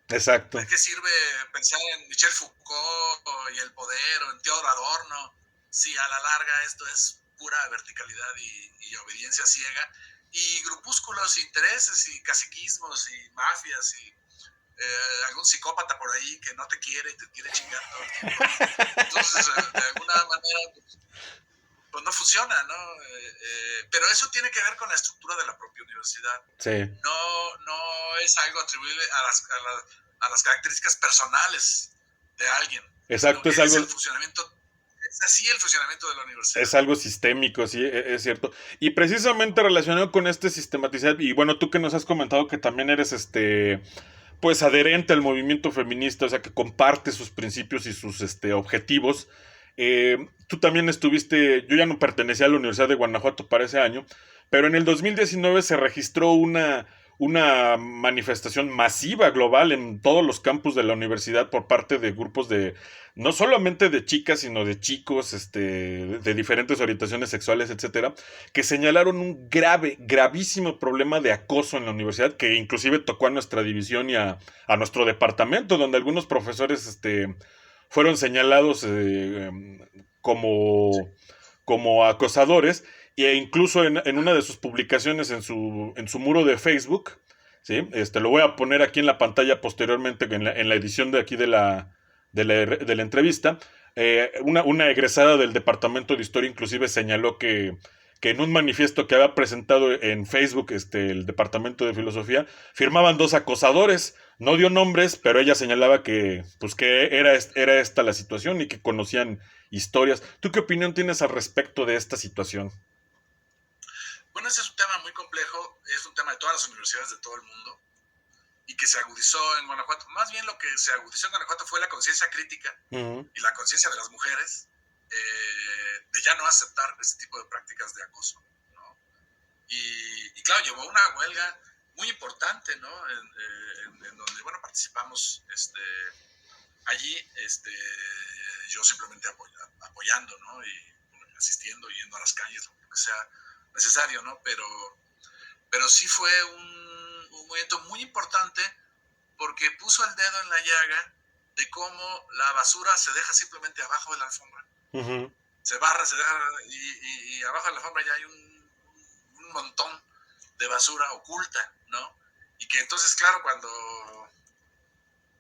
Exacto. ¿De qué sirve pensar en Michel Foucault y el poder o en Theodor Adorno si a la larga esto es pura verticalidad y obediencia ciega y grupúsculos, intereses y caciquismos y mafias y algún psicópata por ahí que no te quiere y te quiere chingar todo el tiempo? Entonces, de alguna manera, pues no funciona, ¿no? Pero eso tiene que ver con la estructura de la propia universidad. Sí. No es algo atribuible a las características personales de alguien, sino Exacto, que es el funcionamiento, es así el funcionamiento de la universidad. es algo sistémico, sí, es cierto. Y precisamente relacionado con este sistematizar, y bueno, tú que nos has comentado que también eres pues adherente al movimiento feminista, o sea, que comparte sus principios y sus objetivos. Tú también estuviste, yo ya no pertenecía a la Universidad de Guanajuato para ese año, pero en el 2019 se registró una manifestación masiva global en todos los campus de la universidad por parte de grupos de, no solamente de chicas, sino de chicos, de diferentes orientaciones sexuales, etcétera, que señalaron un gravísimo problema de acoso en la universidad, que inclusive tocó a nuestra división y a nuestro departamento, donde algunos profesores, fueron señalados como acosadores, e incluso en una de sus publicaciones en su muro de Facebook, ¿sí? Lo voy a poner aquí en la pantalla posteriormente, en la edición de aquí de la entrevista. Una egresada del Departamento de Historia inclusive señaló que en un manifiesto que había presentado en Facebook el Departamento de Filosofía, firmaban dos acosadores. No dio nombres, pero ella señalaba que, pues, que era esta la situación y que conocían historias. ¿Tú qué opinión tienes al respecto de esta situación? Bueno, ese es un tema muy complejo, es un tema de todas las universidades de todo el mundo y que se agudizó en Guanajuato. Más bien lo que se agudizó en Guanajuato fue la conciencia crítica Uh-huh. y la conciencia de las mujeres de ya no aceptar este tipo de prácticas de acoso, ¿no? Y claro, llevó una huelga muy importante, ¿no? En donde, bueno, participamos allí, yo simplemente apoyando, ¿no? Y bueno, asistiendo, yendo a las calles, lo que sea necesario, ¿no? Pero sí fue un movimiento muy importante porque puso el dedo en la llaga de cómo la basura se deja simplemente abajo de la alfombra. Uh-huh. Se barra, se deja, y abajo de la alfombra ya hay un montón de basura oculta, ¿no? Y que entonces, claro, cuando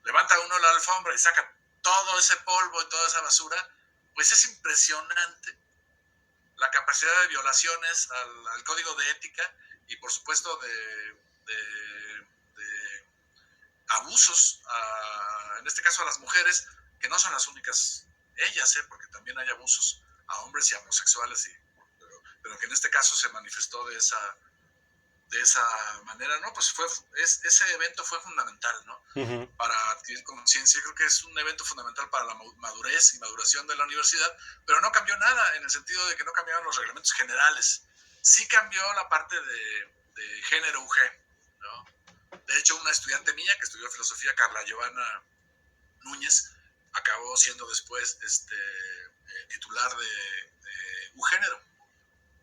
levanta uno la alfombra y saca todo ese polvo y toda esa basura, pues es impresionante la capacidad de violaciones al código de ética y por supuesto de abusos, en este caso a las mujeres, que no son las únicas ellas, porque también hay abusos a hombres y a homosexuales, pero que en este caso se manifestó de esa manera, ¿no? Pues ese evento fue fundamental, ¿no? Uh-huh. Para adquirir conciencia. Creo que es un evento fundamental para la madurez y maduración de la universidad, pero no cambió nada en el sentido de que no cambiaron los reglamentos generales. Sí cambió la parte de género UG, ¿no? De hecho, una estudiante mía que estudió filosofía, Carla Giovanna Núñez, acabó siendo después titular de UGénero,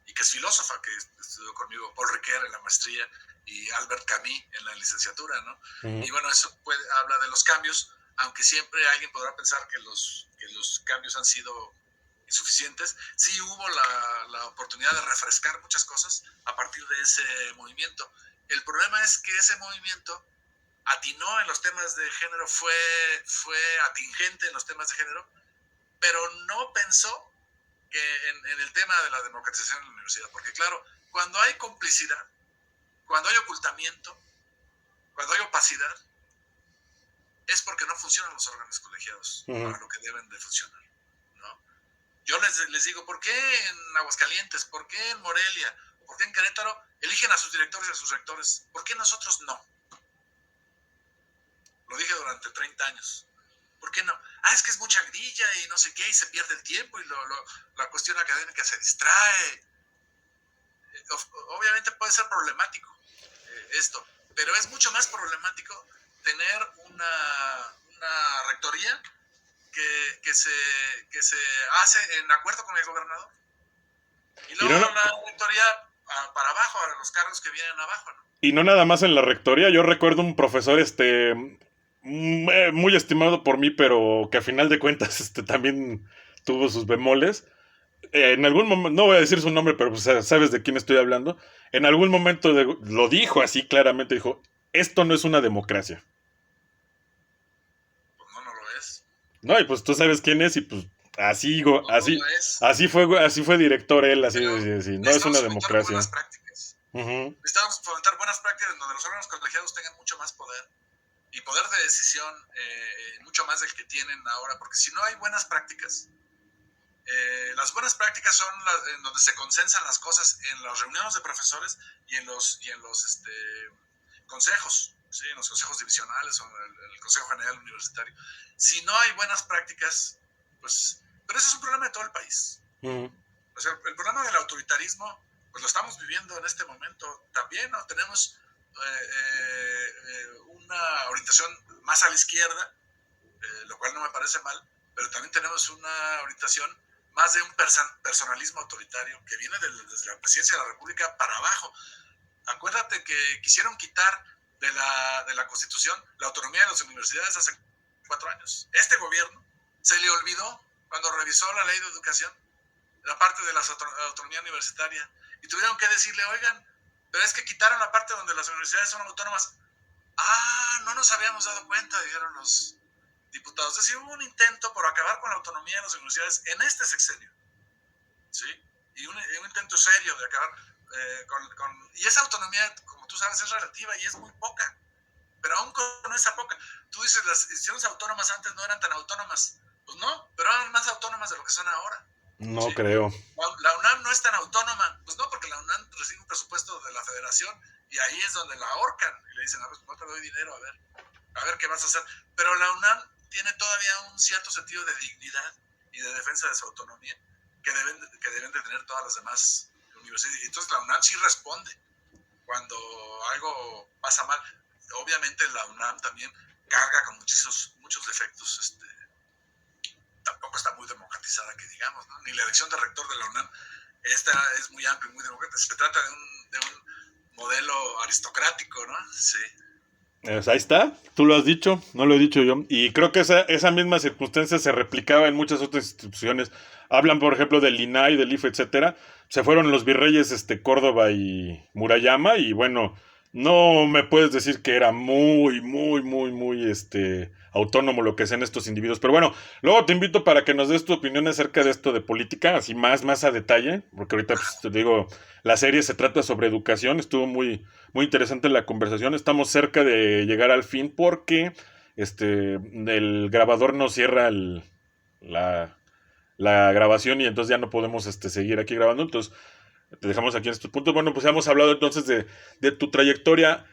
y que es filósofa, que estudió conmigo Paul Ricoeur en la maestría y Albert Camus en la licenciatura, ¿no? Uh-huh. Y bueno, eso habla de los cambios, aunque siempre alguien podrá pensar que los cambios han sido insuficientes. Sí hubo la oportunidad de refrescar muchas cosas a partir de ese movimiento. El problema es que ese movimiento atinó en los temas de género, fue atingente en los temas de género, pero no pensó que en el tema de la democratización de la universidad, porque claro, cuando hay complicidad, cuando hay ocultamiento, cuando hay opacidad, es porque no funcionan los órganos colegiados para lo que deben de funcionar, ¿no? Yo les digo, ¿por qué en Aguascalientes? ¿Por qué en Morelia? ¿Por qué en Querétaro eligen a sus directores y a sus rectores? ¿Por qué nosotros no? Lo dije durante 30 años. ¿Por qué no? Es que es mucha grilla y no sé qué, y se pierde el tiempo y la cuestión académica se distrae. Obviamente puede ser problemático esto, pero es mucho más problemático tener una rectoría que se hace en acuerdo con el gobernador. Y luego una rectoría para abajo, a los cargos que vienen abajo, ¿no? Y no nada más en la rectoría. Yo recuerdo un profesor muy estimado por mí, pero que a final de cuentas también tuvo sus bemoles. En algún momento, no voy a decir su nombre, pero pues sabes de quién estoy hablando. En algún momento lo dijo así claramente, dijo, esto no es una democracia. Pues no lo es. No, y pues tú sabes quién es y pues así fue director él, así de no es una democracia. Buenas prácticas. Necesitamos fomentar buenas prácticas en donde los órganos colegiados tengan mucho más poder y poder de decisión mucho más del que tienen ahora, porque si no hay buenas prácticas, las buenas prácticas son en donde se consensan las cosas en las reuniones de profesores y en los consejos, ¿sí? En los consejos divisionales o en el Consejo General Universitario. Si no hay buenas prácticas, pues, pero ese es un problema de todo el país. O sea, el problema del autoritarismo, pues lo estamos viviendo en este momento también, ¿no? Tenemos una orientación más a la izquierda, lo cual no me parece mal, pero también tenemos una orientación más de un personalismo autoritario que viene desde la presidencia de la República para abajo. Acuérdate que quisieron quitar de la Constitución la autonomía de las universidades hace 4 años. Este gobierno se le olvidó cuando revisó la ley de educación, la parte de la autonomía universitaria, y tuvieron que decirle, oigan, pero es que quitaron la parte donde las universidades son autónomas. No nos habíamos dado cuenta, dijeron los diputados. Es decir, hubo un intento por acabar con la autonomía de las universidades en este sexenio, ¿sí? Y un intento serio de acabar y esa autonomía, como tú sabes, es relativa y es muy poca. Pero aún con esa poca, tú dices, las instituciones autónomas antes no eran tan autónomas. Pues no, pero eran más autónomas de lo que son ahora. No, ¿sí? Creo. La UNAM no es tan autónoma. Pues no, porque la UNAM recibe un presupuesto de la federación y ahí es donde la ahorcan. Y le dicen, pues no te doy dinero, a ver qué vas a hacer. Pero la UNAM tiene todavía un cierto sentido de dignidad y de defensa de su autonomía que deben de tener todas las demás universidades. Y entonces la UNAM sí responde cuando algo pasa mal. Obviamente la UNAM también carga con muchos defectos. Tampoco está muy democratizada, que digamos, ¿no? Ni la elección de rector de la UNAM esta es muy amplia y muy democrática. Se trata de un modelo aristocrático, ¿no? Sí. Ahí está, tú lo has dicho, no lo he dicho yo. Y creo que esa misma circunstancia se replicaba en muchas otras instituciones. Hablan, por ejemplo, del INAI, del IFE, etcétera. Se fueron los virreyes Córdoba y Murayama. Y bueno, no me puedes decir que era muy autónomo lo que hacen estos individuos. Pero bueno, luego te invito para que nos des tu opinión acerca de esto de política, así más a detalle. Porque ahorita, pues, te digo, la serie se trata sobre educación. Estuvo muy interesante la conversación. Estamos cerca de llegar al fin porque el grabador no cierra la grabación y entonces ya no podemos seguir aquí grabando. Entonces te dejamos aquí en estos puntos. Bueno, pues hemos hablado entonces de tu trayectoria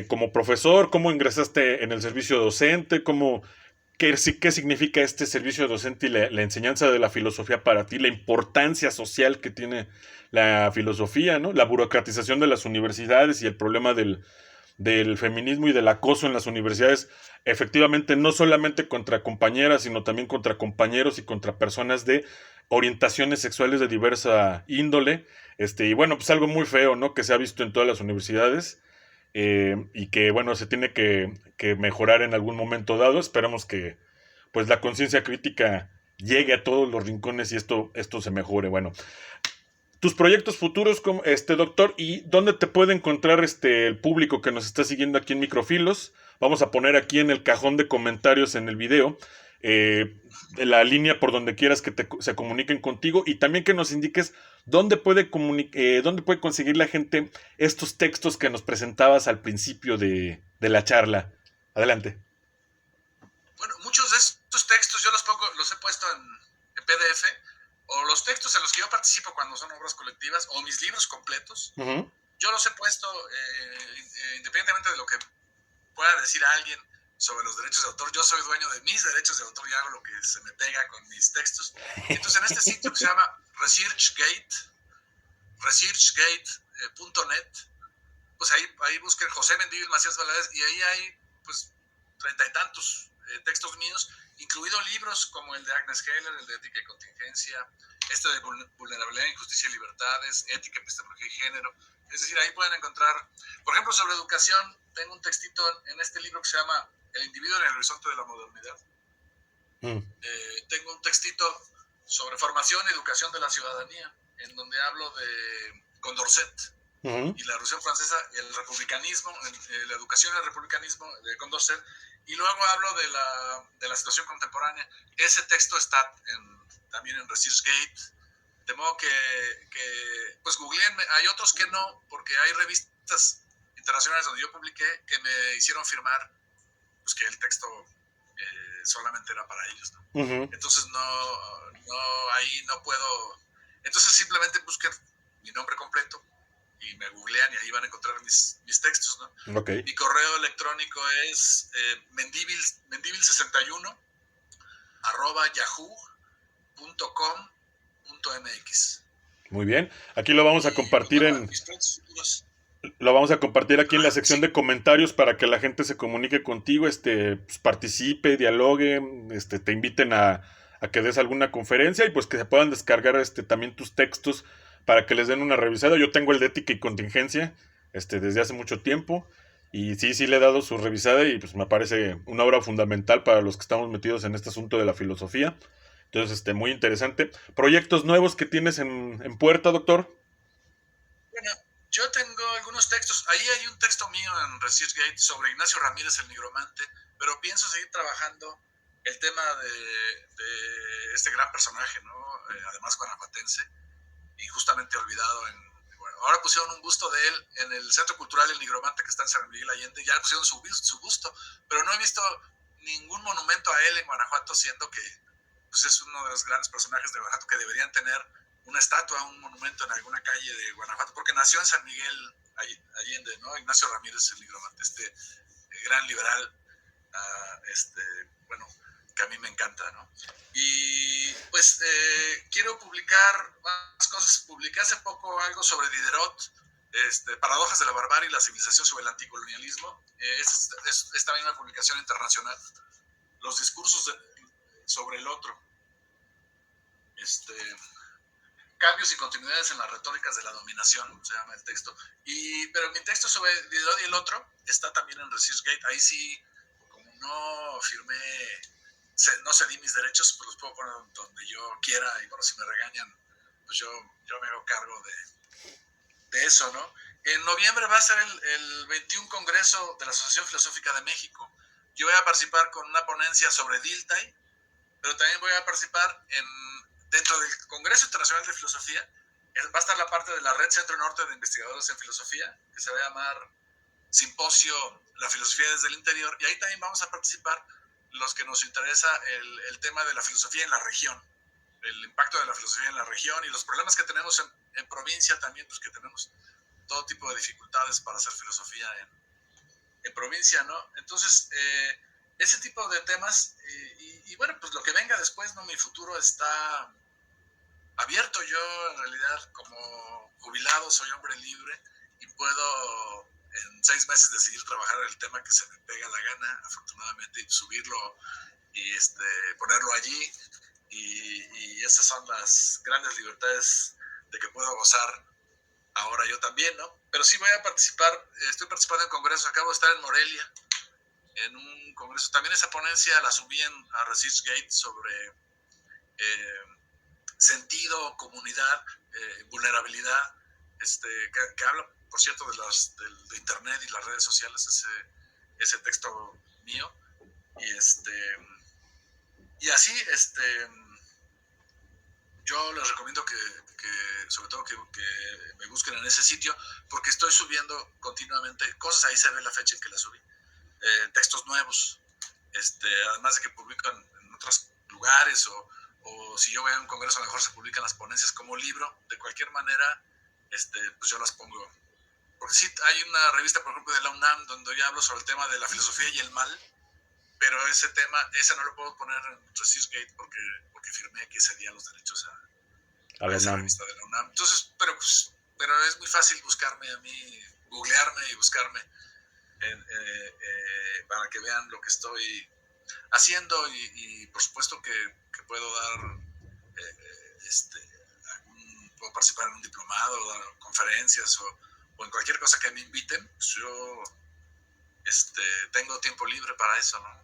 como profesor, cómo ingresaste en el servicio docente, qué significa este servicio docente y la enseñanza de la filosofía para ti, la importancia social que tiene la filosofía, ¿no? La burocratización de las universidades y el problema del feminismo y del acoso en las universidades, efectivamente no solamente contra compañeras, sino también contra compañeros y contra personas de orientaciones sexuales de diversa índole, y bueno, pues algo muy feo, ¿no? Que se ha visto en todas las universidades, y que bueno, se tiene que mejorar en algún momento dado. Esperamos que pues la conciencia crítica llegue a todos los rincones y esto se mejore. Bueno, tus proyectos futuros, doctor, y dónde te puede encontrar el público que nos está siguiendo aquí en Microfilos. Vamos a poner aquí en el cajón de comentarios en el video la línea por donde quieras que se comuniquen contigo y también que nos indiques dónde puede conseguir la gente estos textos que nos presentabas al principio de la charla. Adelante. Bueno, muchos de estos textos yo los he puesto en PDF, o los textos en los que yo participo cuando son obras colectivas, o mis libros completos. Uh-huh. Yo los he puesto, independientemente de lo que pueda decir alguien sobre los derechos de autor, yo soy dueño de mis derechos de autor y hago lo que se me pega con mis textos. Entonces, en este sitio que se llama researchgate.net, pues ahí busquen José Mendívil Macías Valadez y ahí hay pues 30 y tantos textos míos, incluidos libros como el de Agnes Heller, el de Ética y Contingencia, este de Vulnerabilidad, Injusticia y Libertades, Ética, Epistemología y Género. Es decir, ahí pueden encontrar, por ejemplo, sobre educación, tengo un textito en este libro que se llama El individuo en el horizonte de la modernidad. Tengo un textito sobre formación y educación de la ciudadanía, en donde hablo de Condorcet y la Revolución Francesa, el republicanismo, la educación y el republicanismo de Condorcet, y luego hablo de la situación contemporánea. Ese texto está también en ResearchGate, de modo que pues googleenme. Hay otros que no, porque hay revistas internacionales donde yo publiqué que me hicieron firmar pues que el texto solamente era para ellos, ¿no? Uh-huh. Entonces ahí no puedo. Entonces simplemente busquen mi nombre completo y me googlean y ahí van a encontrar mis textos, ¿no? Okay. Mi correo electrónico es mendivil61 @yahoo.com.mx. Muy bien. Aquí lo vamos a compartir pues, bueno, mis proyectos futuros. Lo vamos a compartir aquí en la sección de comentarios para que la gente se comunique contigo, pues, participe, dialogue, te inviten a que des alguna conferencia y pues que se puedan descargar también tus textos para que les den una revisada. Yo tengo el de Ética y Contingencia desde hace mucho tiempo y sí le he dado su revisada y pues me parece una obra fundamental para los que estamos metidos en este asunto de la filosofía. Entonces, muy interesante. ¿Proyectos nuevos que tienes en puerta, doctor? Bueno, yo tengo algunos textos. Ahí hay un texto mío en ResearchGate sobre Ignacio Ramírez, el nigromante, pero pienso seguir trabajando el tema de este gran personaje, ¿no? Además guanajuatense, injustamente olvidado. Bueno, ahora pusieron un busto de él en el Centro Cultural El Nigromante, que está en San Miguel Allende. Ya pusieron su busto, pero no he visto ningún monumento a él en Guanajuato, siendo que pues, es uno de los grandes personajes de Guanajuato que deberían tener una estatua, un monumento en alguna calle de Guanajuato, porque nació en San Miguel Allende, ¿no? Ignacio Ramírez, el nigromante, gran liberal, bueno, que a mí me encanta, ¿no? Y pues quiero publicar más cosas. Publiqué hace poco algo sobre Diderot, Paradojas de la Barbarie y la Civilización sobre el Anticolonialismo. Es también una publicación internacional. Los discursos sobre el otro. Cambios y continuidades en las retóricas de la dominación, se llama el texto. Pero mi texto sobre Diderot y el otro está también en ResearchGate. Ahí sí, como no firmé, no cedí mis derechos, pues los puedo poner donde yo quiera y bueno, si me regañan, pues yo me hago cargo de eso, ¿no? En noviembre va a ser el 21 Congreso de la Asociación Filosófica de México. Yo voy a participar con una ponencia sobre Dilthey, pero también voy a participar dentro del Congreso Internacional de Filosofía. Va a estar la parte de la Red Centro Norte de Investigadores en Filosofía, que se va a llamar Simposio La Filosofía desde el Interior, y ahí también vamos a participar los que nos interesa el tema de la filosofía en la región, el impacto de la filosofía en la región y los problemas que tenemos en provincia también, pues que tenemos todo tipo de dificultades para hacer filosofía en provincia, ¿no? Entonces, ese tipo de temas, y bueno, pues lo que venga después, ¿no? Mi futuro está abierto. Yo, en realidad, como jubilado, soy hombre libre y puedo en 6 meses decidir trabajar en el tema que se me pega la gana, afortunadamente, y subirlo y ponerlo allí. Y esas son las grandes libertades de que puedo gozar ahora yo también, ¿no? Pero sí voy a participar, estoy participando en congresos, acabo de estar en Morelia, en un congreso. También esa ponencia la subí a ResearchGate sobre sentido, comunidad, vulnerabilidad, que habla, por cierto, de Internet y las redes sociales, ese texto mío. Y Y así, yo les recomiendo que sobre todo que me busquen en ese sitio, porque estoy subiendo continuamente cosas, ahí se ve la fecha en que la subí, textos nuevos, además de que publican en otros lugares, o si yo voy a un congreso a lo mejor se publican las ponencias como libro. De cualquier manera, pues yo las pongo. Porque sí, hay una revista, por ejemplo, de la UNAM, donde yo hablo sobre el tema de la filosofía y el mal, pero ese no lo puedo poner en ResearchGate porque firmé que cedía los derechos a esa revista de la UNAM. Entonces, pero es muy fácil buscarme a mí, googlearme y buscarme para que vean lo que estoy haciendo, y por supuesto que puedo dar puedo participar en un diplomado, dar conferencias o en cualquier cosa que me inviten. Pues yo tengo tiempo libre para eso, ¿no?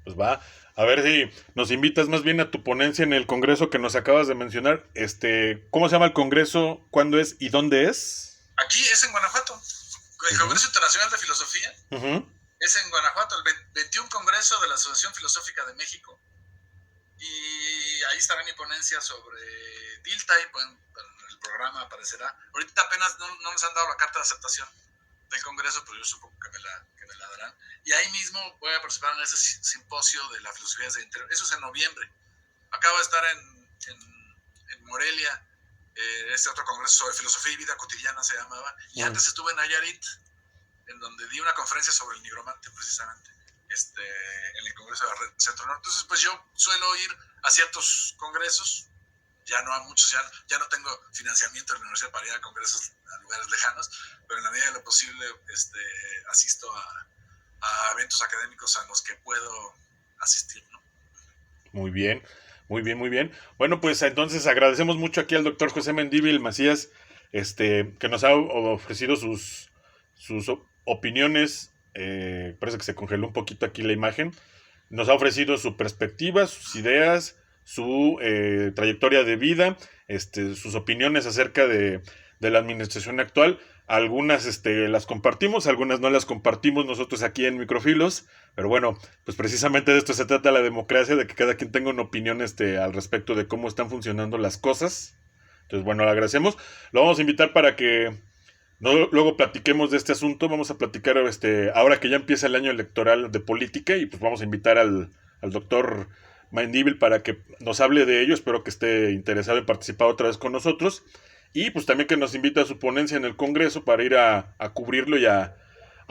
Pues va, a ver si nos invitas más bien a tu ponencia en el congreso que nos acabas de mencionar. ¿Cómo se llama el congreso? ¿Cuándo es y dónde es? Aquí es en Guanajuato. El Congreso Internacional de Filosofía es en Guanajuato, el 21 Congreso de la Asociación Filosófica de México. Y ahí estará mi ponencia sobre Tilta, y pues, en el programa aparecerá. Ahorita apenas no nos han dado la carta de aceptación del Congreso, pero yo supongo que me la darán. Y ahí mismo voy a participar en ese simposio de la filosofía desde el interior. Eso es en noviembre. Acabo de estar en Morelia, otro congreso sobre filosofía y vida cotidiana se llamaba. Y antes estuve en Nayarit, en donde di una conferencia sobre el nigromante, precisamente, en el congreso de la Red Centro Norte. Entonces, pues yo suelo ir a ciertos congresos, ya no a muchos, ya no tengo financiamiento en la universidad para ir a congresos a lugares lejanos, pero en la medida de lo posible asisto a eventos académicos a los que puedo asistir, ¿no? Muy bien, muy bien, muy bien. Bueno, pues entonces agradecemos mucho aquí al doctor José Mendívil Macías, que nos ha ofrecido sus opiniones. Parece que se congeló un poquito aquí la imagen. Nos ha ofrecido su perspectiva, sus ideas, su trayectoria de vida, sus opiniones acerca de la administración actual. Algunas las compartimos, algunas no las compartimos nosotros aquí en Microfilos, pero bueno, pues precisamente de esto se trata la democracia, de que cada quien tenga una opinión al respecto de cómo están funcionando las cosas. Entonces, bueno, le agradecemos. Lo vamos a invitar para que luego platiquemos de este asunto. Vamos a platicar ahora que ya empieza el año electoral de política, y pues vamos a invitar al doctor Mendívil para que nos hable de ello. Espero que esté interesado en participar otra vez con nosotros. Y pues también que nos invite a su ponencia en el Congreso para ir a cubrirlo y a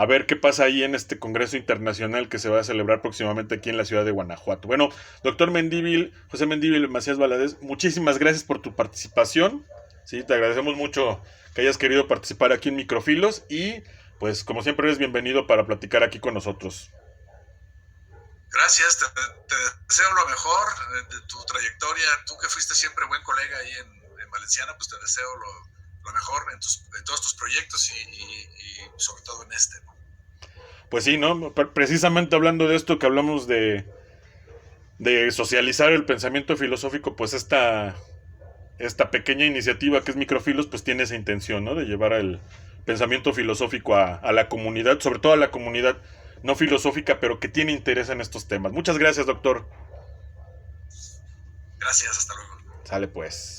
ver qué pasa ahí en este Congreso Internacional que se va a celebrar próximamente aquí en la ciudad de Guanajuato. Bueno, doctor Mendívil, José Mendívil Macías Valadez, muchísimas gracias por tu participación. Sí, te agradecemos mucho que hayas querido participar aquí en Microfilos, y pues como siempre eres bienvenido para platicar aquí con nosotros. Gracias, te deseo lo mejor de tu trayectoria. Tú que fuiste siempre buen colega ahí en Valenciana, pues te deseo lo mejor en todos tus proyectos y sobre todo en este, ¿no? Pues sí, ¿no? Precisamente hablando de esto que hablamos de socializar el pensamiento filosófico, pues esta pequeña iniciativa que es Microfilos, pues tiene esa intención, ¿no? De llevar el pensamiento filosófico a la comunidad, sobre todo a la comunidad no filosófica, pero que tiene interés en estos temas. Muchas gracias, doctor. Gracias, hasta luego. Sale pues.